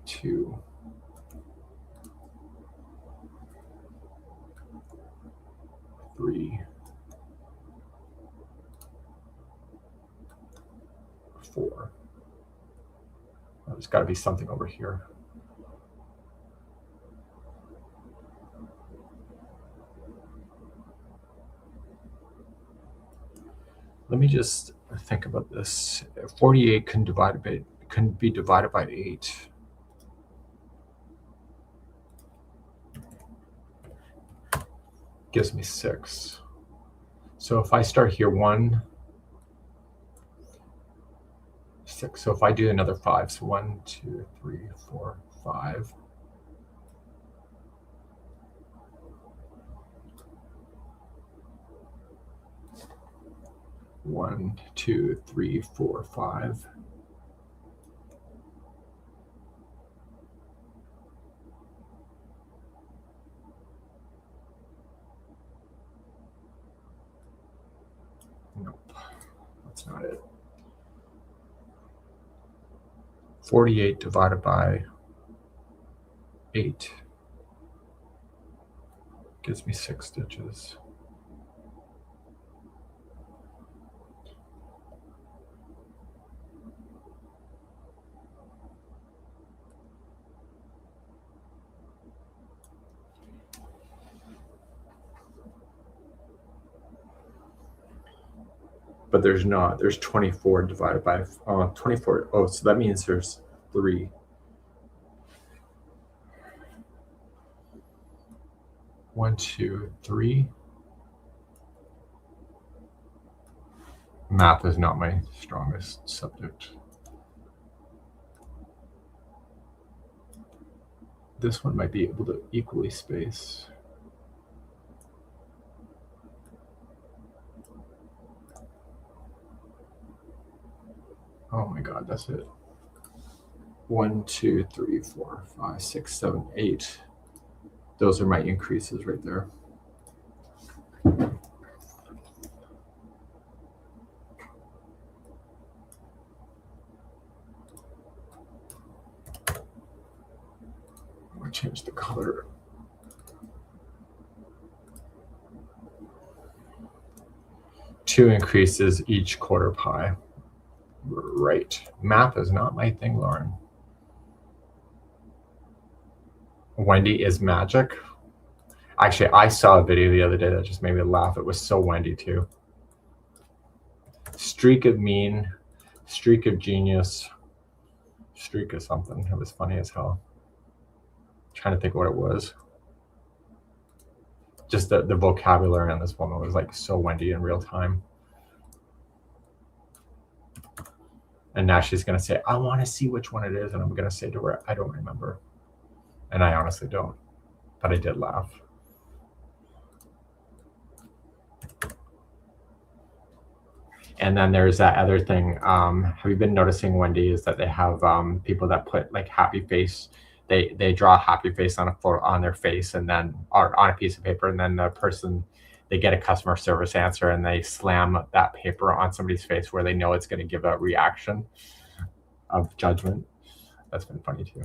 2. 3. 4. There's got to be something over here. Let me just think about this. 48 can be divided by 8. Gives me 6. So if I start here, 1, 6. So if I do another 5, so 1, 2, 3, 4, 5. One, 2, 3, 4, 5. Nope, that's not it. 48 divided by 8 gives me 6 stitches. But there's not. There's 24 divided by 24. Oh, so that means there's 3. 1, 2, 3. Math is not my strongest subject. This one might be able to equally space. Oh my God, that's it. 1, 2, 3, 4, 5, 6, 7, 8. Those are my increases right there. change the color. Two increases each quarter pie. Right. Math is not my thing, Lauren. Wendy is magic. Actually, I saw a video the other day that just made me laugh. It was so Wendy too. Streak of mean, streak of genius, streak of something. It was funny as hell. Trying to think what it was. Just the vocabulary on this woman was like so Wendy in real time. And now she's going to say, I want to see which one it is. And I'm going to say to her, I don't remember. And I honestly don't. But I did laugh. And then there's that other thing. Have you been noticing, Wendy, is that they have people that put like happy face. They draw a happy face on a photo on their face, and then or on a piece of paper, and then the person, they get a customer service answer and they slam that paper on somebody's face where they know it's going to give a reaction of judgment. That's been funny too.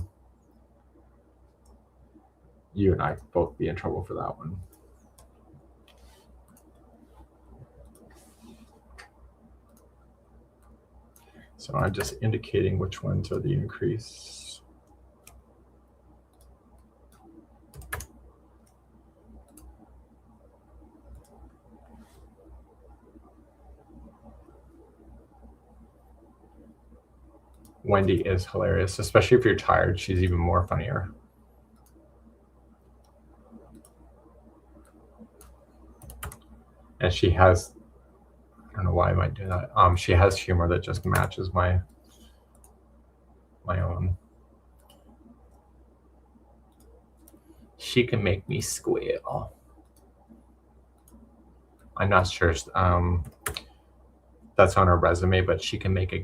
You and I both be in trouble for that one. So I'm just indicating which ones are the increase. Wendy is hilarious, especially if you're tired. She's even more funnier. And she has, I don't know why I might do that. She has humor that just matches my own. She can make me squeal. I'm not sure that's on her resume, but she can make a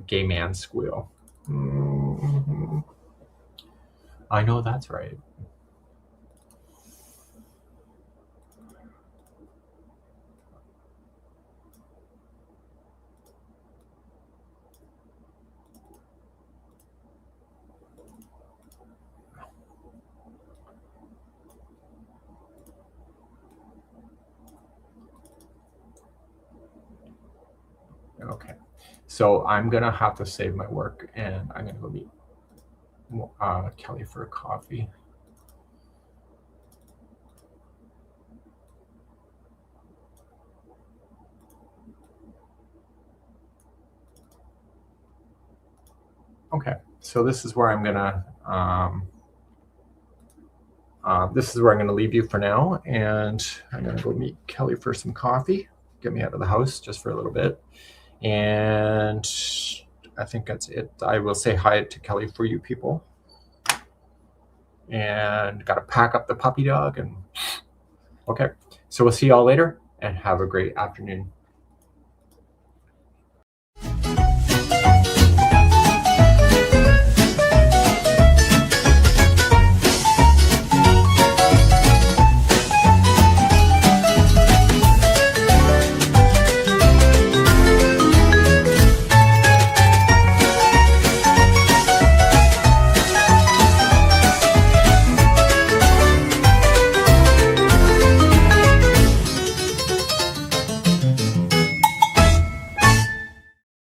gay man squeal. Mm-hmm. I know that's right. Okay, so I'm gonna have to save my work, and I'm gonna go meet Kelly for a coffee. Okay, so this is where I'm gonna leave you for now, and I'm gonna go meet Kelly for some coffee. Get me out of the house just for a little bit. And I think that's it. I will say hi to Kelly for you people. And got to pack up the puppy dog. And okay, so we'll see y'all later, and have a great afternoon.